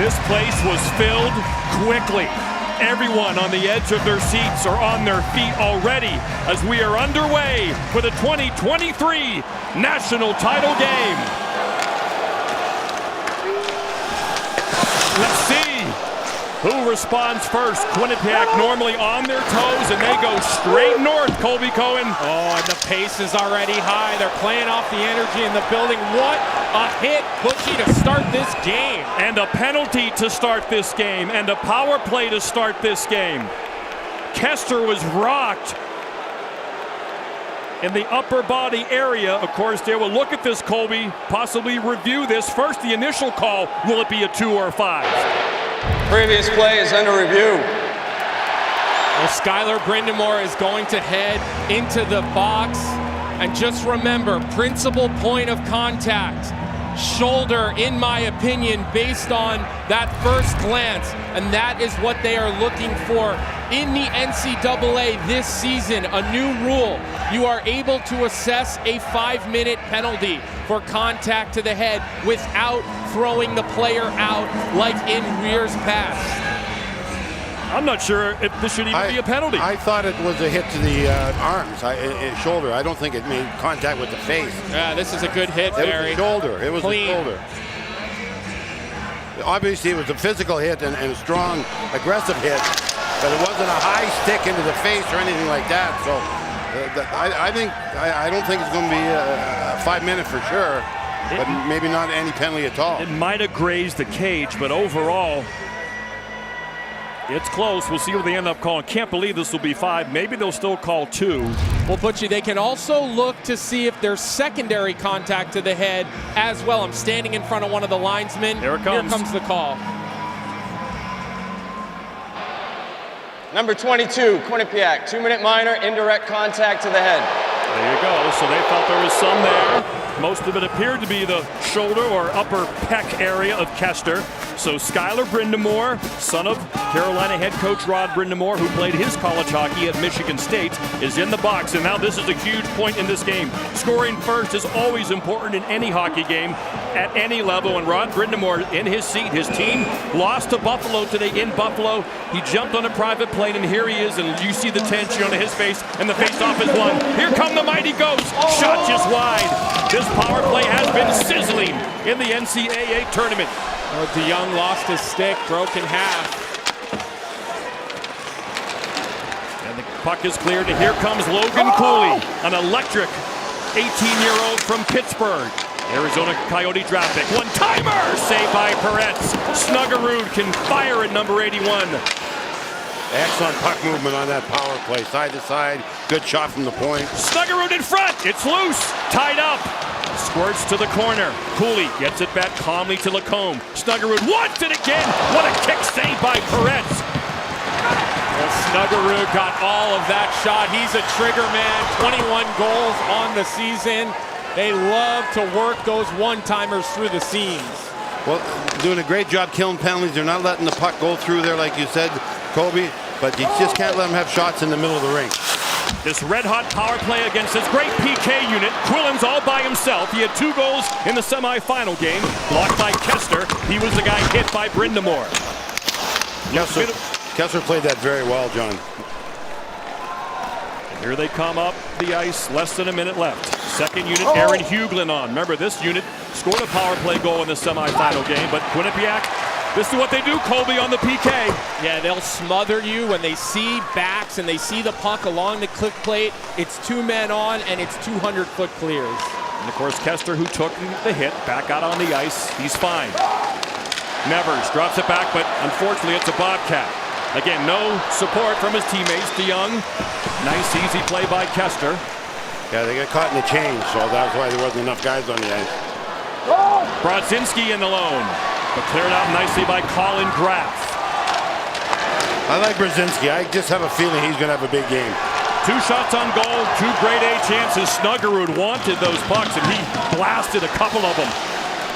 This place was filled quickly. Everyone on the edge of their seats or on their feet already as we are underway for the 2023 national title game. Let's see who responds first. Quinnipiac normally on their toes, and they go straight north, Colby Cohen. Oh, and the pace is already high. They're playing off the energy in the building. What a hit, Butchie, to start this game. And a penalty to start this game, and a power play to start this game. Kester was rocked in the upper body area. Of course, they will look at this, Colby, possibly review this. First, the initial call, will it be a 2 or a 5? Previous play is under review. Well, Skylar Brindamore is going to head into the box. And just remember, principal point of contact. Shoulder, in my opinion, based on that first glance. And that is what they are looking for in the NCAA this season. A new rule. You are able to assess a 5-minute penalty for contact to the head without throwing the player out like in years past. I'm not sure if this should even be a penalty. I thought it was a hit to the arms, shoulder. I don't think it made contact with the face. Yeah, this is a good hit, Barry. It was a shoulder. It was Clean. a shoulder. Obviously, it was a physical hit and a strong, aggressive hit, but it wasn't a high stick into the face or anything like that. So I don't think it's going to be a 5-minute for sure, but maybe not any penalty at all. It might have grazed the cage, but overall, it's close. We'll see what they end up calling. Can't believe this will be 5. Maybe they'll still call 2. Well, Butchie, they can also look to see if there's secondary contact to the head as well. I'm standing in front of one of the linesmen. There it comes. Here comes the call. Number 22, Quinnipiac, 2-minute minor, indirect contact to the head. There you go. So they felt there was some there. Most of it appeared to be the shoulder or upper pec area of Kester. So Skylar Brindamore, son of Carolina head coach Rod Brindamore, who played his college hockey at Michigan State, is in the box. And now this is a huge point in this game. Scoring first is always important in any hockey game at any level. And Rod Brindamore in his seat. His team lost to Buffalo today in Buffalo. He jumped on a private plane, and here he is. And you see the tension on his face, and the face-off is won. Here come the mighty Ghosts. Shot just wide. This power play has been sizzling in the NCAA tournament. Oh, DeYoung lost his stick, broke in half. And the puck is cleared, and here comes Logan Cooley, an electric 18-year-old from Pittsburgh. Arizona Coyote draft pick. One-timer! Saved by Peretz. Snuggerud can fire at number 81. Excellent puck movement on that power play. Side to side. Good shot from the point. Snuggerud in front. It's loose. Tied up. Squirts to the corner. Cooley gets it back calmly to Lacombe. Snuggerud wants it again. What a kick save by Peretz. Well, Snuggerud got all of that shot. He's a trigger man. 21 goals on the season. They love to work those one-timers through the seams. Well, doing a great job killing penalties. They're not letting the puck go through there, like you said, Colby, but you just can't let them have shots in the middle of the rink. This red-hot power play against this great PK unit. Quillen's all by himself. He had 2 goals in the semifinal game. Blocked by Kester. He was the guy hit by Brindamore. Kester played that very well, John. Here they come up the ice. Less than a minute left. Second unit, Aaron Huglin on. Remember, this unit scored a power play goal in the semifinal game, but Quinnipiac, this is what they do, Colby, on the PK. Yeah, they'll smother you when they see backs and they see the puck along the click plate. It's 2 men on, and it's 200-foot clears. And, of course, Kester, who took the hit, back out on the ice. He's fine. Nevers drops it back, but unfortunately it's a Bobcat. Again, no support from his teammates. DeYoung, nice, easy play by Kester. Yeah, they got caught in the change, so that's why there wasn't enough guys on the ice. Brodzinski in the lone, but cleared out nicely by Colin Graff. I like Brodzinski. I just have a feeling he's going to have a big game. 2 shots on goal, 2 grade A chances. Snuggerud wanted those pucks, and he blasted a couple of them.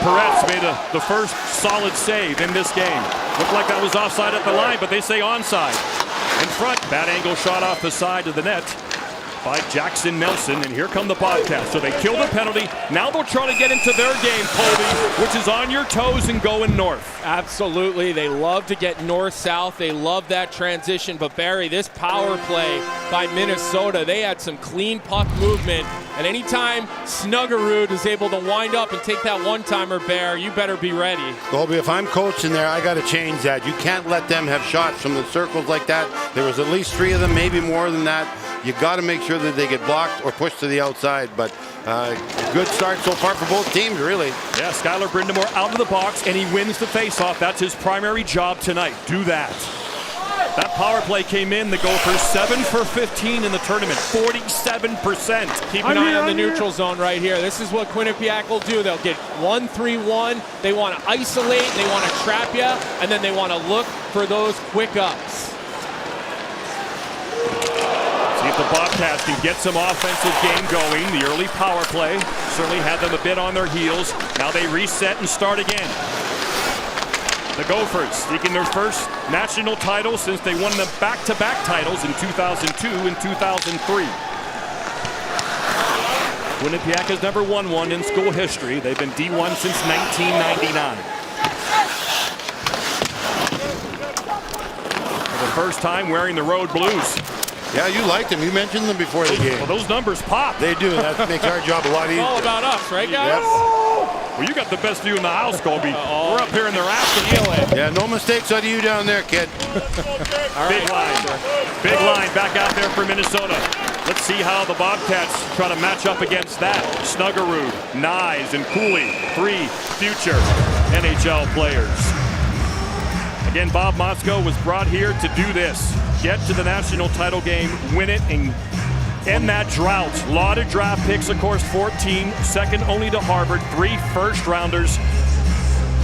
Peretz made the first solid save in this game. Looked like that was offside at the line, but they say onside. In front, bad angle shot off the side of the net. by Jackson Nelson, and here come the Bobcats. So they kill the penalty. Now they'll try to get into their game, Colby, which is on your toes and going north. Absolutely. They love to get north-south. They love that transition. But, Barry, this power play by Minnesota, they had some clean puck movement. And anytime Snuggerud is able to wind up and take that one-timer, Bear, you better be ready. Colby, if I'm coaching there, I got to change that. You can't let them have shots from the circles like that. There was at least 3 of them, maybe more than that. You got to make sure that they get blocked or pushed to the outside. But good start so far for both teams, really. Yeah, Skylar Brindamore out of the box, and he wins the faceoff. That's his primary job tonight. Do that. That power play came in. The Gophers 7 for 15 in the tournament, 47%. Keep an eye on the neutral zone right here. This is what Quinnipiac will do. They'll get 1-3-1. They want to isolate. They want to trap you, and then they want to look for those quick ups. See if the Bobcats can get some offensive game going. The early power play certainly had them a bit on their heels. Now they reset and start again. The Gophers seeking their first national title since they won the back-to-back titles in 2002 and 2003. Quinnipiac has never won one in school history. They've been D1 since 1999. For the first time wearing the road blues. Yeah, you liked them. You mentioned them before the game. Well, those numbers pop. They do. That makes our job a lot easier. It's all about us, right, guys? Well, you got the best view in the house, Colby. We're up here in the rafters. Yeah, no mistakes out of you down there, kid. Big line. Big line back out there for Minnesota. Let's see how the Bobcats try to match up against that. Snuggerud, Nyes, and Cooley, 3 future NHL players. Again, Bob Motzko was brought here to do this. Get to the national title game, win it, and end that drought. A lot of draft picks, of course, 14, second only to Harvard, 3 first-rounders.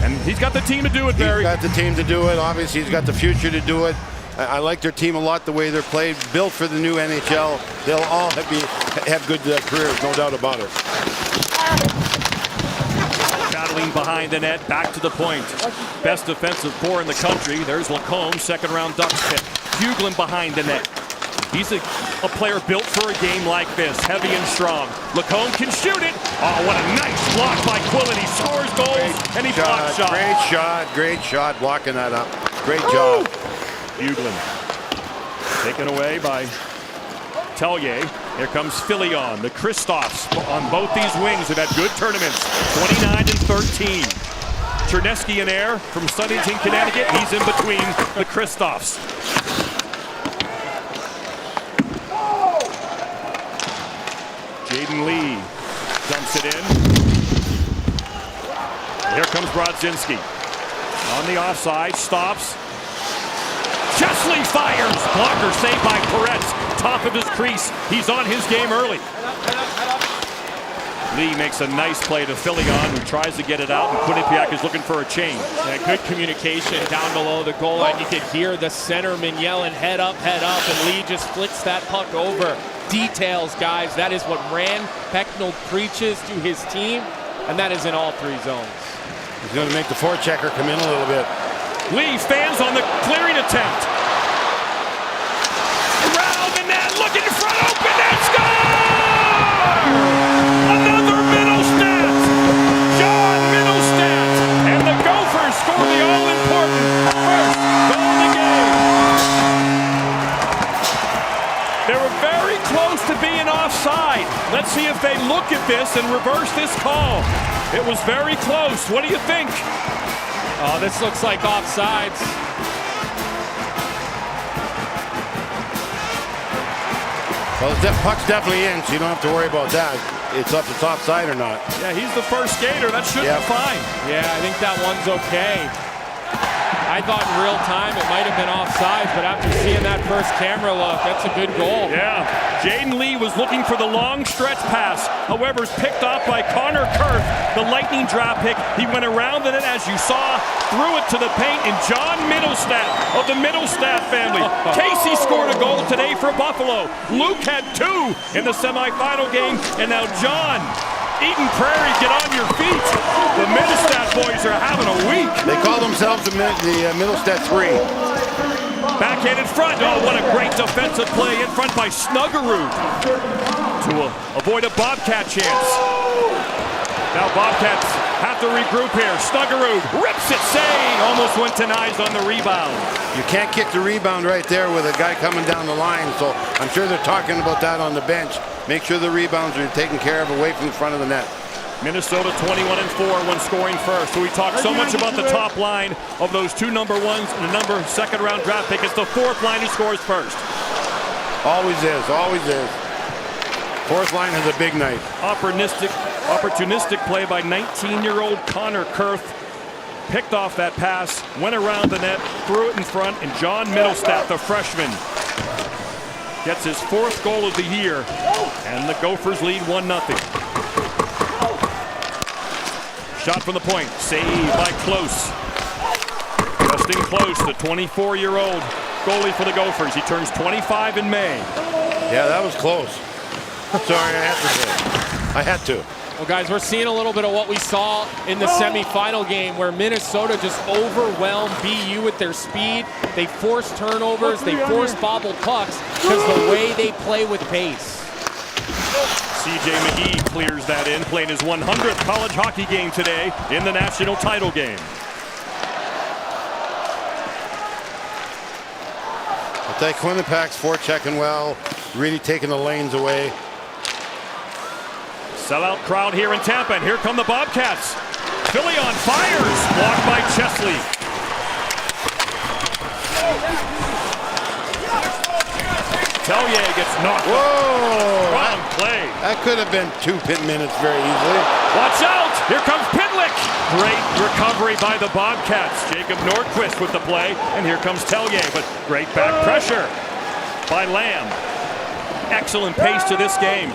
And he's got the team to do it, Barry. He's got the team to do it. Obviously, he's got the future to do it. I like their team a lot, the way they're played. Built for the new NHL. They'll all have good careers, no doubt about it. Battling behind the net, back to the point. Best defensive core in the country. There's Lacombe, second-round Ducks pick. Hughlin behind the net. He's a player built for a game like this, heavy and strong. Lacombe can shoot it. Oh, what a nice block by Quillen. He scores goals, and he blocks shots. Great shot, blocking that up. Great job. Hughlin taken away by Tellier. Here comes Filion. The Kristoffs on both these wings have had good tournaments, 29 and 13. Chernesky in air from Sunnyton, Connecticut. He's in between the Kristoffs. Jaden Lee dumps it in. Here comes Brodzinski. On the offside, stops. Chesley fires. Blocker saved by Peretz. Top of his crease. He's on his game early. Lee makes a nice play to Filion, who tries to get it out, and Quinnipiac is looking for a change. Yeah, good communication down below the goal line. You could hear the centerman yelling, head up, and Lee just flicks that puck over. Details, guys. That is what Rand Pecknold preaches to his team, and that is in all 3 zones. He's going to make the forechecker come in a little bit. Lee fans on the clearing attempt. Around the net, looking in front, open net, score! Another Middlestat! John Middlestat! And the Gophers score the all-important first goal of the game. They were very close to being offside. Let's see if they look at this and reverse this call. It was very close. What do you think? Oh, this looks like offsides. Well, the puck's definitely in, so you don't have to worry about that. It's offside or not. Yeah, he's the first skater. That should be fine. Yeah, I think that one's okay. I thought in real time it might have been offsides, but after seeing that first camera look, that's a good goal. Yeah, Jaden Lee was looking for the long stretch pass. However, it's picked off by Connor Kurth, the Lightning draft pick. He went around it, as you saw, threw it to the paint, and John Middlestat of the Middlestat family. Casey scored a goal today for Buffalo. Luke had 2 in the semifinal game, and now John. Eden Prairie, get on your feet. The Middlestat boys are having a week. They call themselves the Middlestat 3. Back backhand in front. Oh, what a great defensive play in front by Snuggerud to avoid a Bobcat chance. Now Bobcats have to regroup here. Snuggerud rips it, save. Almost went to Nyes on the rebound. You can't kick the rebound right there with a guy coming down the line, so I'm sure they're talking about that on the bench. Make sure the rebounds are taken care of away from the front of the net. Minnesota 21-4 when scoring first. So we talk so much about the top line of those two number ones and the second round draft pick. It's the fourth line who scores first. Always is, always is. Fourth line has a big night. Opportunistic play by 19-year-old Connor Kurth. Picked off that pass, went around the net, threw it in front, and John Middlestat, the freshman, gets his fourth goal of the year, and the Gophers lead 1-0. Shot from the point, saved by Close. Justin Close, the 24-year-old goalie for the Gophers. He turns 25 in May. Yeah, that was close. Sorry, I had to. Well, guys, we're seeing a little bit of what we saw in the semifinal game where Minnesota just overwhelmed BU with their speed. They force turnovers, they force bobbled pucks because the way they play with pace. C.J. McGee clears that in, playing his 100th college hockey game today in the national title game. I'll tell you, Quinnipiac's forechecking well, really taking the lanes away. Sellout crowd here in Tampa, and here come the Bobcats. Philly on fires, blocked by Chesley. Tellier gets knocked. Whoa! Wrong play. That could have been 2 pit minutes very easily. Watch out! Here comes Pitlick. Great recovery by the Bobcats. Jacob Nordquist with the play, and here comes Tellier, but great back pressure by Lamb. Excellent pace to this game.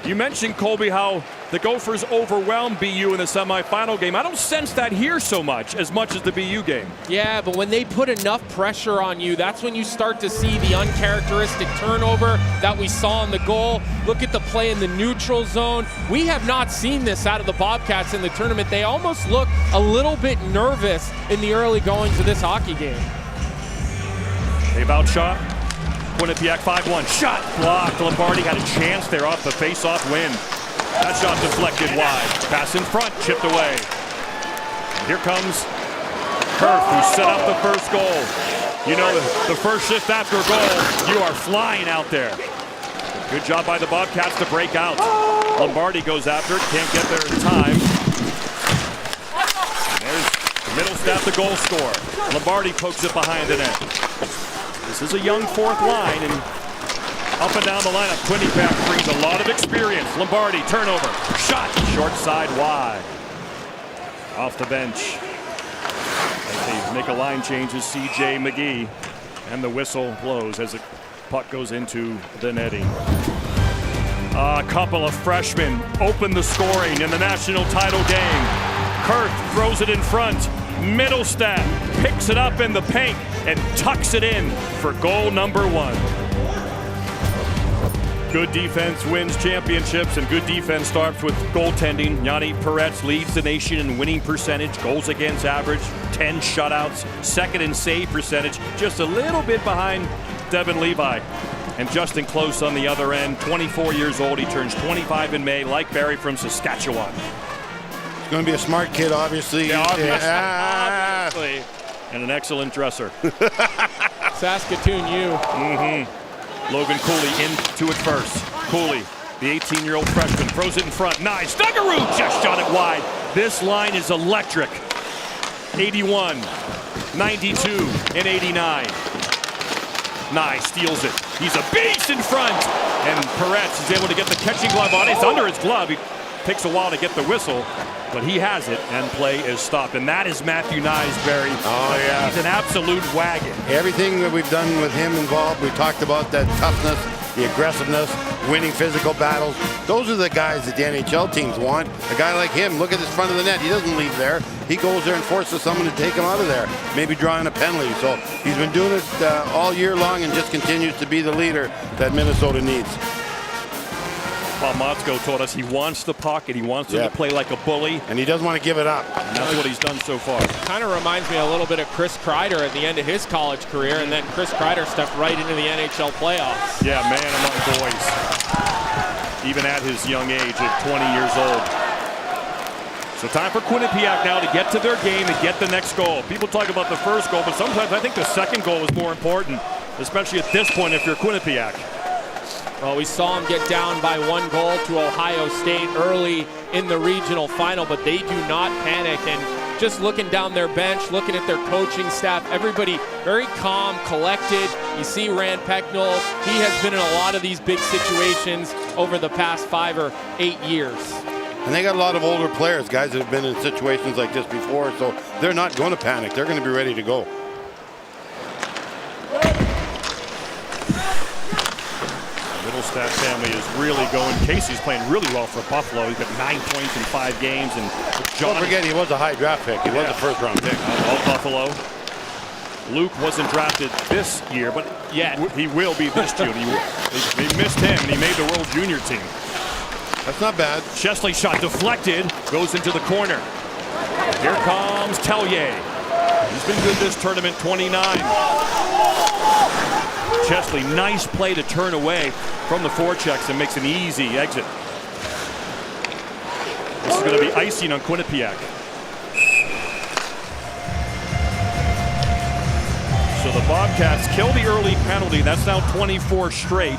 You mentioned, Colby, how the Gophers overwhelmed BU in the semifinal game. I don't sense that here so much as the BU game. Yeah, but when they put enough pressure on you, that's when you start to see the uncharacteristic turnover that we saw in the goal. Look at the play in the neutral zone. We have not seen this out of the Bobcats in the tournament. They almost look a little bit nervous in the early goings of this hockey game. They've outshot. Quinnipiac 5-1. Shot blocked. Lombardi had a chance there off the face-off win. That shot deflected wide. Pass in front, chipped away. And here comes Kurth, who set up the first goal. You know, the first shift after a goal, you are flying out there. Good job by the Bobcats to break out. Lombardi goes after it, can't get there in time. There's Middlestat, the goal scorer. Lombardi pokes it behind the net. This is a young fourth line, and up and down the lineup, Quinnipiac brings a lot of experience. Lombardi, turnover, shot, short side wide. Off the bench. As they make a line change is C.J. McGee, and the whistle blows as the puck goes into the netting. A couple of freshmen open the scoring in the national title game. Kurth throws it in front. Middlestat picks it up in the paint and tucks it in for goal number 1. Good defense wins championships, and good defense starts with goaltending. Yanni Peretz leads the nation in winning percentage, goals against average, 10 shutouts, second in save percentage, just a little bit behind Devin Levi. And Justin Close on the other end, 24 years old. He turns 25 in May, like Barry from Saskatchewan. He's going to be a smart kid, obviously. Yeah, obviously. And an excellent dresser. Saskatoon U. Logan Cooley into it first. Cooley, the 18-year-old freshman, throws it in front. Nice. Snuggerud just shot it wide. This line is electric. 81, 92, and 89. Nye steals it. He's a beast in front. And Peretz is able to get the catching glove on. It's under his glove. He takes a while to get the whistle, but he has it, and play is stopped. And that is Matthew Nyes, Barry. Oh, yeah. He's an absolute wagon. Everything that we've done with him involved, we talked about that toughness, the aggressiveness, winning physical battles. Those are the guys that the NHL teams want. A guy like him, look at this front of the net. He doesn't leave there. He goes there and forces someone to take him out of there, maybe drawing a penalty. So he's been doing it all year long and just continues to be the leader that Minnesota needs. Motzko told us he wants the puck and he wants him to play like a bully. And he doesn't want to give it up. And that's what he's done so far. Kind of reminds me a little bit of Chris Kreider at the end of his college career, and then Chris Kreider stepped right into the NHL playoffs. Yeah, man among boys, even at his young age of 20 years old. So time for Quinnipiac now to get to their game and get the next goal. People talk about the first goal, but sometimes I think the second goal is more important, especially at this point if you're Quinnipiac. Well, we saw them get down by 1 goal to Ohio State early in the regional final, but they do not panic. And just looking down their bench, looking at their coaching staff, everybody very calm, collected. You see Rand Pecknold, he has been in a lot of these big situations over the past 5 or 8 years. And they got a lot of older players, guys that have been in situations like this before, so they're not going to panic. They're going to be ready to go. Middlestat family is really going. Casey's playing really well for Buffalo. He's got 9 points in 5 games. And John, don't forget, he was a high draft pick. He was a first-round pick. Of Buffalo. Luke wasn't drafted this year, but he will be this June. They missed him, and he made the World Junior team. That's not bad. Chesley shot deflected, goes into the corner. Here comes Tellier. He's been good this tournament, 29. Chesley, nice play to turn away from the forechecks and makes an easy exit. This is going to be icing on Quinnipiac. So the Bobcats kill the early penalty. That's now 24 straight.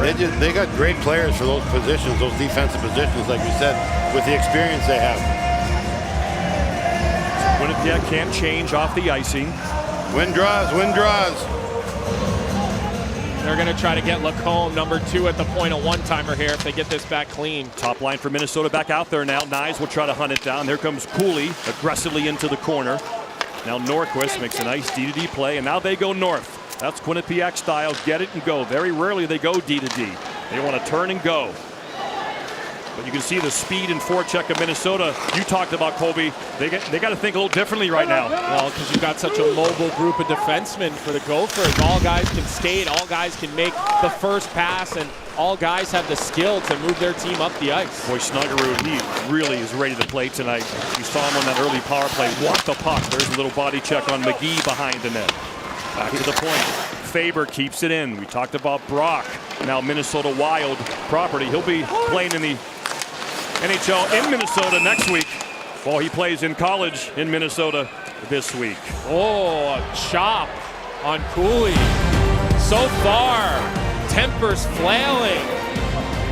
They got great players for those positions, those defensive positions, like we said, with the experience they have. Quinnipiac can't change off the icing. Wind draws, wind draws. They're going to try to get Lacombe, number 2 at the point, a one-timer here if they get this back clean. Top line for Minnesota back out there now. Nyes will try to hunt it down. There comes Cooley aggressively into the corner. Now Norquist makes a nice D-to-D play, and now they go north. That's Quinnipiac style, get it and go. Very rarely they go D to D. They want to turn and go. But you can see the speed and forecheck of Minnesota. You talked about Colby. They got to think a little differently right now. Well, because you've got such a mobile group of defensemen for the Gophers. All guys can skate, all guys can make the first pass, and all guys have the skill to move their team up the ice. Boy, Snuggerud, he really is ready to play tonight. You saw him on that early power play. Walk the puck. There's a little body check on McGee behind the net. Back to the point. Faber keeps it in. We talked about Brock. Now Minnesota Wild property. He'll be playing in the NHL in Minnesota next week while he plays in college in Minnesota this week. Oh, a chop on Cooley. So far, tempers flailing.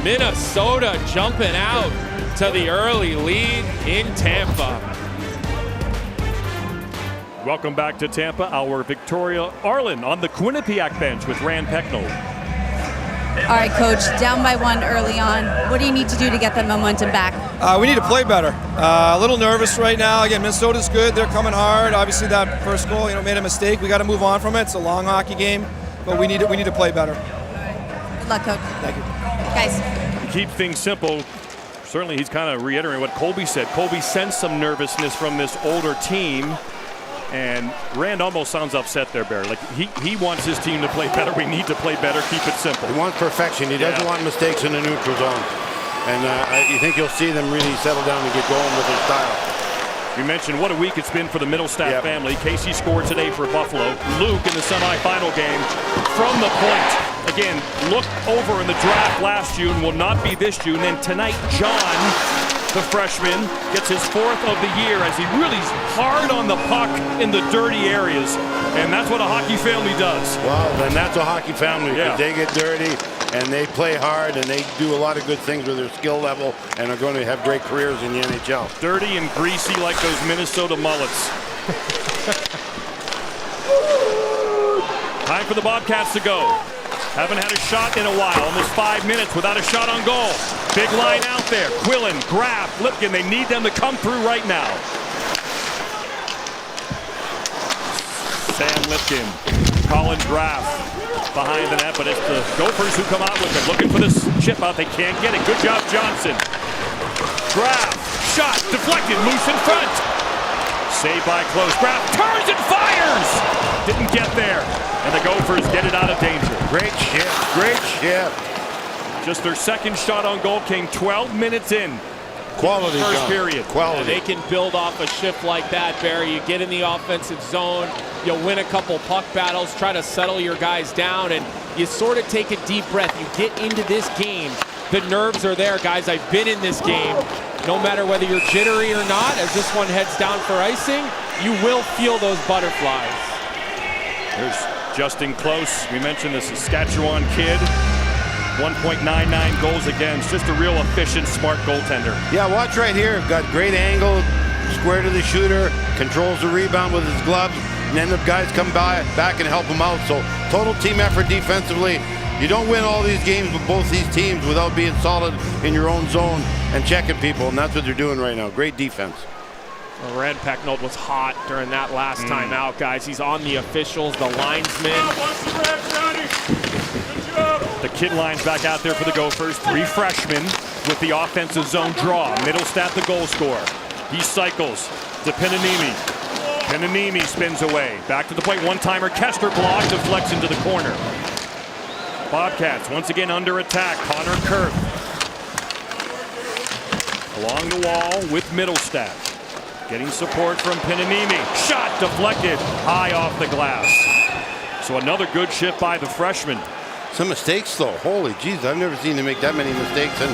Minnesota jumping out to the early lead in Tampa. Welcome back to Tampa. Our Victoria Arlen on the Quinnipiac bench with Rand Pecknold. All right, Coach, down by 1 early on. What do you need to do to get the momentum back? We need to play better. A little nervous right now. Again, Minnesota's good. They're coming hard. Obviously, that first goal, made a mistake. We got to move on from it. It's a long hockey game, but we need to play better. Good luck, Coach. Thank you. Guys. To keep things simple, certainly he's kind of reiterating what Colby said. Colby sensed some nervousness from this older team. And Rand almost sounds upset there, Barry. Like he wants his team to play better. We need to play better. Keep it simple. He wants perfection. He doesn't want mistakes in the neutral zone. And you think you'll see them really settle down and get going with their style. You mentioned what a week it's been for the Middlestat family. Casey scored today for Buffalo. Luke in the semifinal game from the point. Again, look over in the draft last June, will not be this June. Then tonight, John, the freshman, gets his 4th of the year as he really is hard on the puck in the dirty areas. And that's what a hockey family does. Well, then that's a hockey family. Yeah. They get dirty and they play hard and they do a lot of good things with their skill level and are going to have great careers in the NHL. Dirty and greasy like those Minnesota mullets. Time for the Bobcats to go. Haven't had a shot in a while. Almost 5 minutes without a shot on goal. Big line out there. Quillen, Graff, Lipkin. They need them to come through right now. Sam Lipkin, Colin Graff behind the net, but it's the Gophers who come out with it. Looking for this chip out. They can't get it. Good job, Johnson. Graff, shot, deflected, loose in front. Saved by Close. Graff turns and fires. didn't get there. And the Gophers get it out of danger. Great shift, great shift. Just their second shot on goal came 12 minutes in. Quality. First period. Quality. They can build off a shift like that, Barry. You get in the offensive zone, you'll win a couple puck battles, try to settle your guys down, and you sort of take a deep breath. You get into this game. The nerves are there, guys. I've been in this game. No matter whether you're jittery or not, as this one heads down for icing, you will feel those butterflies. There's Justin Close. We mentioned the Saskatchewan kid. 1.99 goals against. Just a real efficient, smart goaltender. Yeah, watch right here. Got great angle, square to the shooter, controls the rebound with his gloves, and then the guys come back and help him out. So total team effort defensively. You don't win all these games with both these teams without being solid in your own zone and checking people, and that's what they're doing right now. Great defense. Well, Rand Pecknold was hot during that last time out, guys. He's on the officials, the linesmen. The kid line's back out there for the Gophers. 3 freshmen with the offensive zone draw. Middlestat, the goal scorer. He cycles to Pinanimi. Pinanimi spins away. Back to the plate. One-timer. Kester blocked. Deflects into the corner. Bobcats once again under attack. Connor Kurth along the wall with Middlestat. Getting support from Pinanimi. Shot deflected high off the glass. So another good shift by the freshman. Some mistakes though. Holy jeez, I've never seen him make that many mistakes in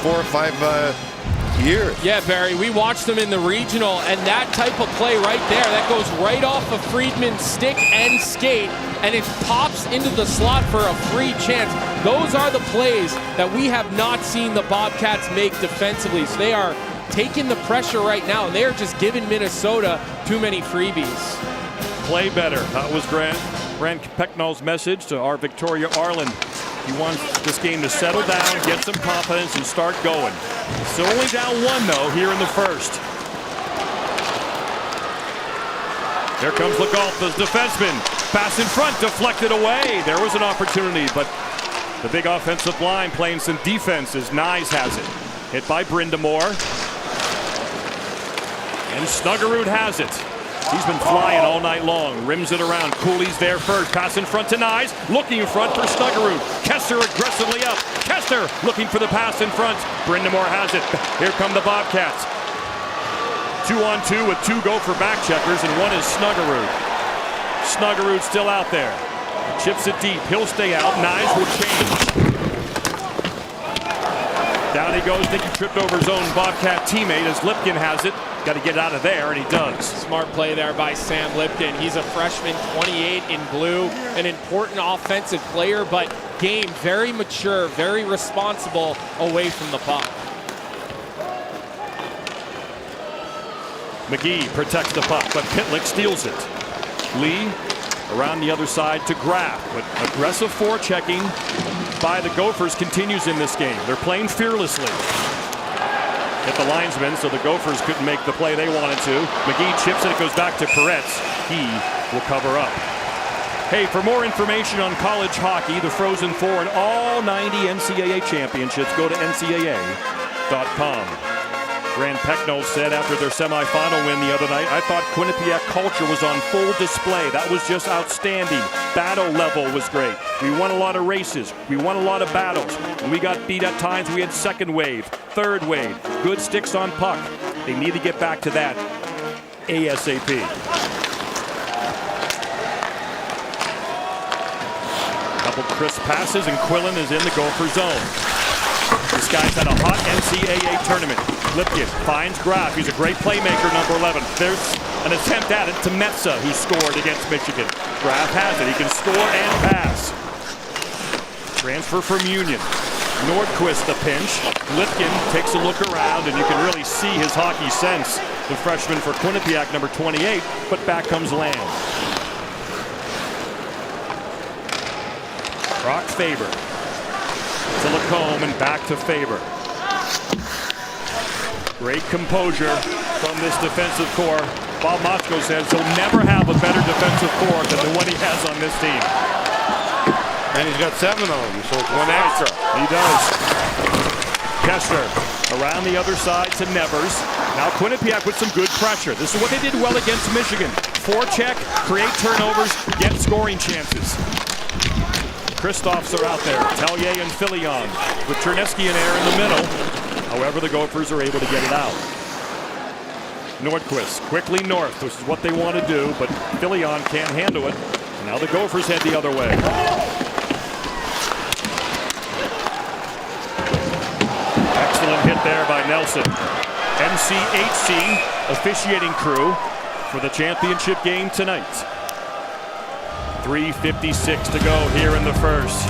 4 or 5 years. Yeah, Barry, we watched them in the regional, and that type of play right there, that goes right off of Friedman's stick and skate, and it pops into the slot for a free chance. Those are the plays that we have not seen the Bobcats make defensively. So they are taking the pressure right now, and they are just giving Minnesota too many freebies. Play better. That was Grant Pecknold's message to our Victoria Arlen. He wants this game to settle down, get some confidence, and start going. Still only down 1, though, here in the first. Here comes Legault's defenseman. Pass in front, deflected away. There was an opportunity, but the big offensive line playing some defense as Nyes has it. Hit by Brindamore. And Snuggerud has it. He's been flying all night long. Rims it around. Cooley's there first. Pass in front to Nyes. Looking in front for Snuggerud. Kester aggressively up. Kester looking for the pass in front. Brindamore has it. Here come the Bobcats. 2-on-2 with 2 Gopher back checkers, and 1 is Snuggerud. Snuggerud still out there. Chips it deep. He'll stay out. Nyes will change. Down he goes. Think he tripped over his own Bobcat teammate as Lipkin has it. Got to get out of there, and he does. Smart play there by Sam Lipkin. He's a freshman, 28 in blue, an important offensive player, but game very mature, very responsible away from the puck. McGee protects the puck, but Pitlick steals it. Lee around the other side to Graff, but aggressive forechecking by the Gophers continues in this game. They're playing fearlessly. Hit the linesman, so the Gophers couldn't make the play they wanted to. McGee chips it. It goes back to Peretz. He will cover up. Hey, for more information on college hockey, the Frozen Four, and all 90 NCAA championships, go to ncaa.com. Rand Pecknold said after their semifinal win the other night, "I thought Quinnipiac culture was on full display. That was just outstanding. Battle level was great. We won a lot of races. We won a lot of battles. When we got beat at times, we had second wave, third wave, good sticks on puck. They need to get back to that ASAP." Couple crisp passes, and Quillen is in the Gopher zone. This guy's had a hot NCAA tournament. Lipkin finds Graff. He's a great playmaker, number 11. There's an attempt at it to Metsa, who scored against Michigan. Graff has it. He can score and pass. Transfer from Union. Nordquist the pinch. Lipkin takes a look around, and you can really see his hockey sense. The freshman for Quinnipiac, number 28, but back comes Lamb. Brock Faber. To Lacombe and back to Faber. Great composure from this defensive core. Bob Motzko says he'll never have a better defensive core than the one he has on this team. And he's got 7 of them, so it's 1 extra. He does. Kester around the other side to Nevers. Now Quinnipiac with some good pressure. This is what they did well against Michigan. forecheck, create turnovers, get scoring chances. Kristoffs are out there. Tellier and Filion with Chernesky and Air in the middle. However, the Gophers are able to get it out. Nordquist quickly north, which is what they want to do, but Filion can't handle it. And now the Gophers head the other way. Excellent hit there by Nelson. NCHC officiating crew for the championship game tonight. 3:56 to go here in the first.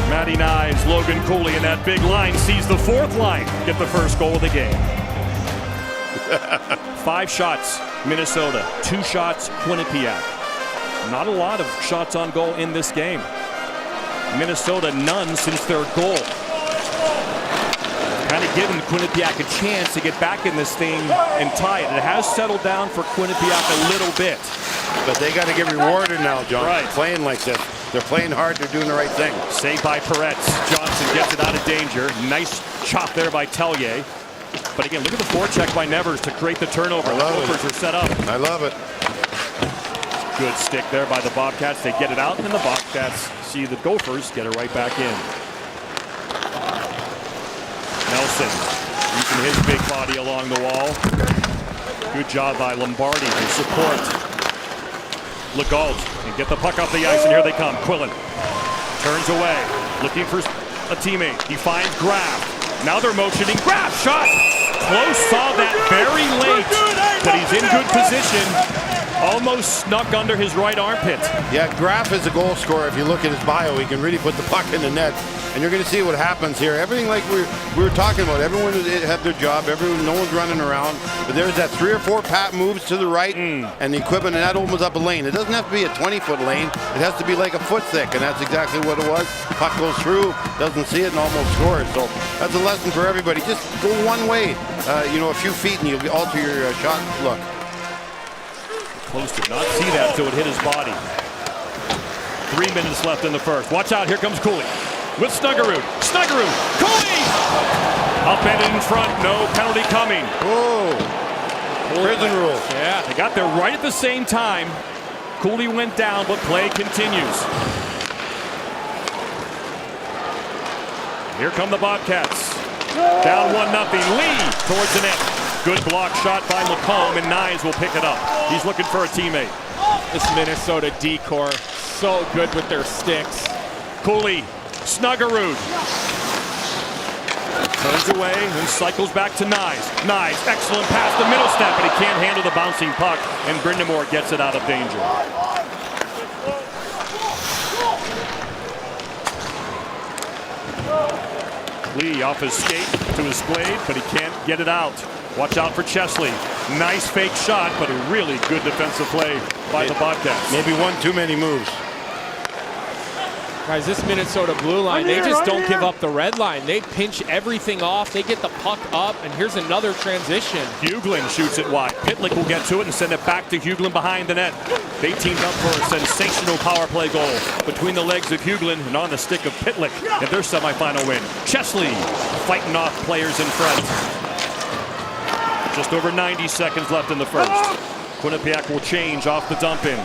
Matty Nyes, Logan Cooley in that big line sees the fourth line get the first goal of the game. 5 shots, Minnesota. 2 shots, Quinnipiac. Not a lot of shots on goal in this game. Minnesota, none since their goal. Kind of giving Quinnipiac a chance to get back in this thing and tie it. It has settled down for Quinnipiac a little bit. But they got to get rewarded now, John. Right. Playing like this. They're playing hard. They're doing the right thing. Saved by Peretz. Johnson gets it out of danger. Nice chop there by Tellier. But again, look at the forecheck by Nevers to create the turnover. The Gophers are set up. I love it. Good stick there by the Bobcats. They get it out, and the Bobcats see the Gophers get it right back in. Nelson using his big body along the wall. Good job by Lombardi to support Legault and get the puck off the ice, and here they come. Quillen turns away, looking for a teammate. He finds Graff. Now they're motioning. Graff, shot! Close, saw that very late, but he's in good position. Almost snuck under his right armpit. Yeah, Graff is a goal scorer. If you look at his bio, he can really put the puck in the net. And you're going to see what happens here. Everything like we were talking about. Everyone have their job. No one's running around. But there's that 3 or 4 pat moves to the right and the equipment, and that opens up a lane. It doesn't have to be a 20-foot lane. It has to be like a foot thick, and that's exactly what it was. Puck goes through, doesn't see it, and almost scores. So that's a lesson for everybody. Just go one way, a few feet, and you'll alter your shot look. Close did not see that, so it hit his body. 3 minutes left in the first. Watch out, here comes Cooley with Snuggerud. Snuggerud, Cooley! Upended in front, no penalty coming. Whoa, prison rules. Yeah, they got there right at the same time. Cooley went down, but play continues. Here come the Bobcats. Down 1-0. Lee towards the net. Good block shot by McComb, and Nyes will pick it up. He's looking for a teammate. This Minnesota D-corps, so good with their sticks. Cooley, Snuggerud. Turns away and cycles back to Nyes. Nyes, excellent pass, the middle step, but he can't handle the bouncing puck, and Brindamore gets it out of danger. Lee off his skate to his blade, but he can't get it out. Watch out for Chesley. Nice fake shot, but a really good defensive play by the Bobcats. Maybe one too many moves. Guys, this Minnesota blue line, they just don't give up the red line. They pinch everything off. They get the puck up, and here's another transition. Huglin shoots it wide. Pitlick will get to it and send it back to Huglin behind the net. They teamed up for a sensational power play goal between the legs of Huglin and on the stick of Pitlick in their semifinal win. Chesley fighting off players in front. Just over 90 seconds left in the first. Quinnipiac will change off the dump in.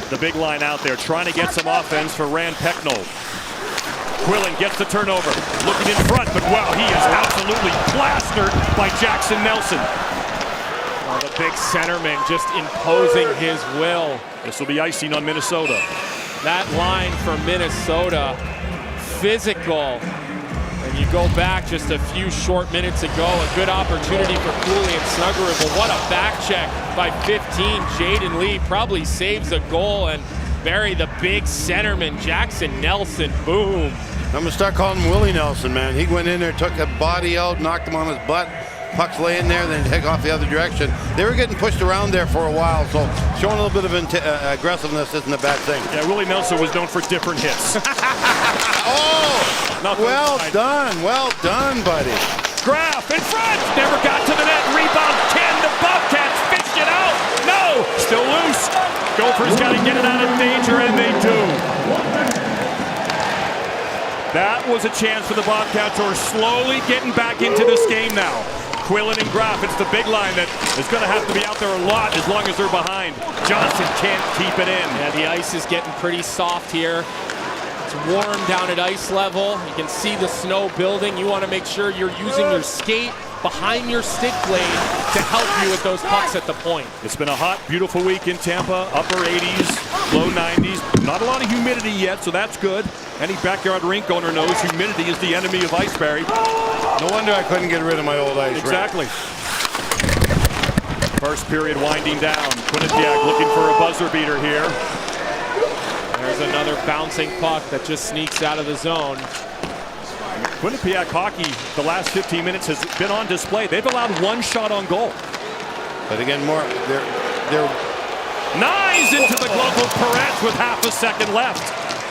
The big line out there trying to get some offense for Rand Pecknold. Quillen gets the turnover, looking in front, but wow, he is absolutely plastered by Jackson Nelson. Oh, the big centerman just imposing his will. This will be icing on Minnesota. That line for Minnesota, physical. And you go back just a few short minutes ago, a good opportunity for Cooley and Snuggerud, but what a back check by 15. Jaden Lee probably saves a goal, and Barry, the big centerman, Jackson Nelson, boom. I'm going to start calling him Willie Nelson, man. He went in there, took a body out, knocked him on his butt. Puck's laying there, then take off the other direction. They were getting pushed around there for a while, so showing a little bit of aggressiveness isn't a bad thing. Yeah, Willie Nelson was known for different hits. Well done, buddy. Graff in front, never got to the net. Rebound, can the Bobcats fish it out? No, still loose. Gophers got to get it out of danger, and they do. That was a chance for the Bobcats, who are slowly getting back into this game now. Quillen and Graff, it's the big line that is going to have to be out there a lot as long as they're behind. Johnson can't keep it in. Yeah, the ice is getting pretty soft here. It's warm down at ice level. You can see the snow building. You want to make sure you're using your skate behind your stick blade to help you with those pucks at the point. It's been a hot, beautiful week in Tampa. Upper 80s, low 90s. Not a lot of humidity yet, so that's good. Any backyard rink owner knows humidity is the enemy of Iceberry. No wonder I couldn't get rid of my old ice Exactly. First period winding down. Quinnipiac looking for a buzzer beater here. There's another bouncing puck that just sneaks out of the zone. Quinnipiac hockey, the last 15 minutes has been on display. They've allowed one shot on goal. But again, they're Knives into the glove of Perez with half a second left.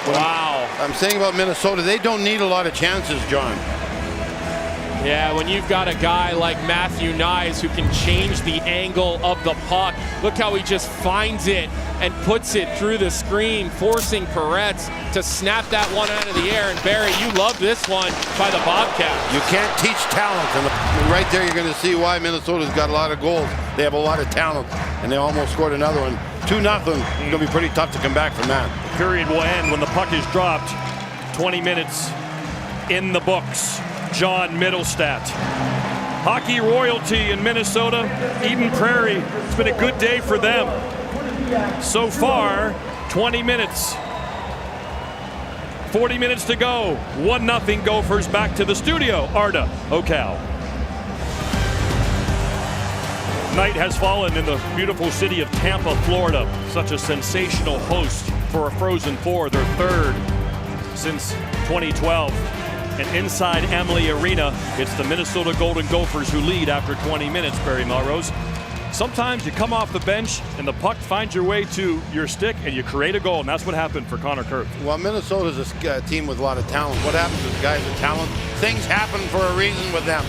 Wow. I'm saying about Minnesota, they don't need a lot of chances, John. Yeah, when you've got a guy like Matthew Knies who can change the angle of the puck. Look how he just finds it and puts it through the screen, forcing Perez to snap that one out of the air. And Barry, you love this one by the Bobcats. You can't teach talent, and right there you're going to see why Minnesota's got a lot of goals. They have a lot of talent, and they almost scored another one. 2-0. It's going to be pretty tough to come back from that. Period will end when the puck is dropped. 20 minutes in the books. John Middlestat. Hockey royalty in Minnesota, Eden Prairie. It's been a good day for them. So far, 20 minutes. 40 minutes to go. 1-0 Gophers. Back to the studio. Arda Ocal. Night has fallen in the beautiful city of Tampa, Florida. Such a sensational host for a Frozen Four, their third since 2012. And inside Amalie Arena, it's the Minnesota Golden Gophers who lead after 20 minutes, Barry Melrose. Sometimes you come off the bench and the puck finds your way to your stick and you create a goal, and that's what happened for Connor Kurth. Well, Minnesota's a team with a lot of talent. What happens is guys with talent, things happen for a reason with them.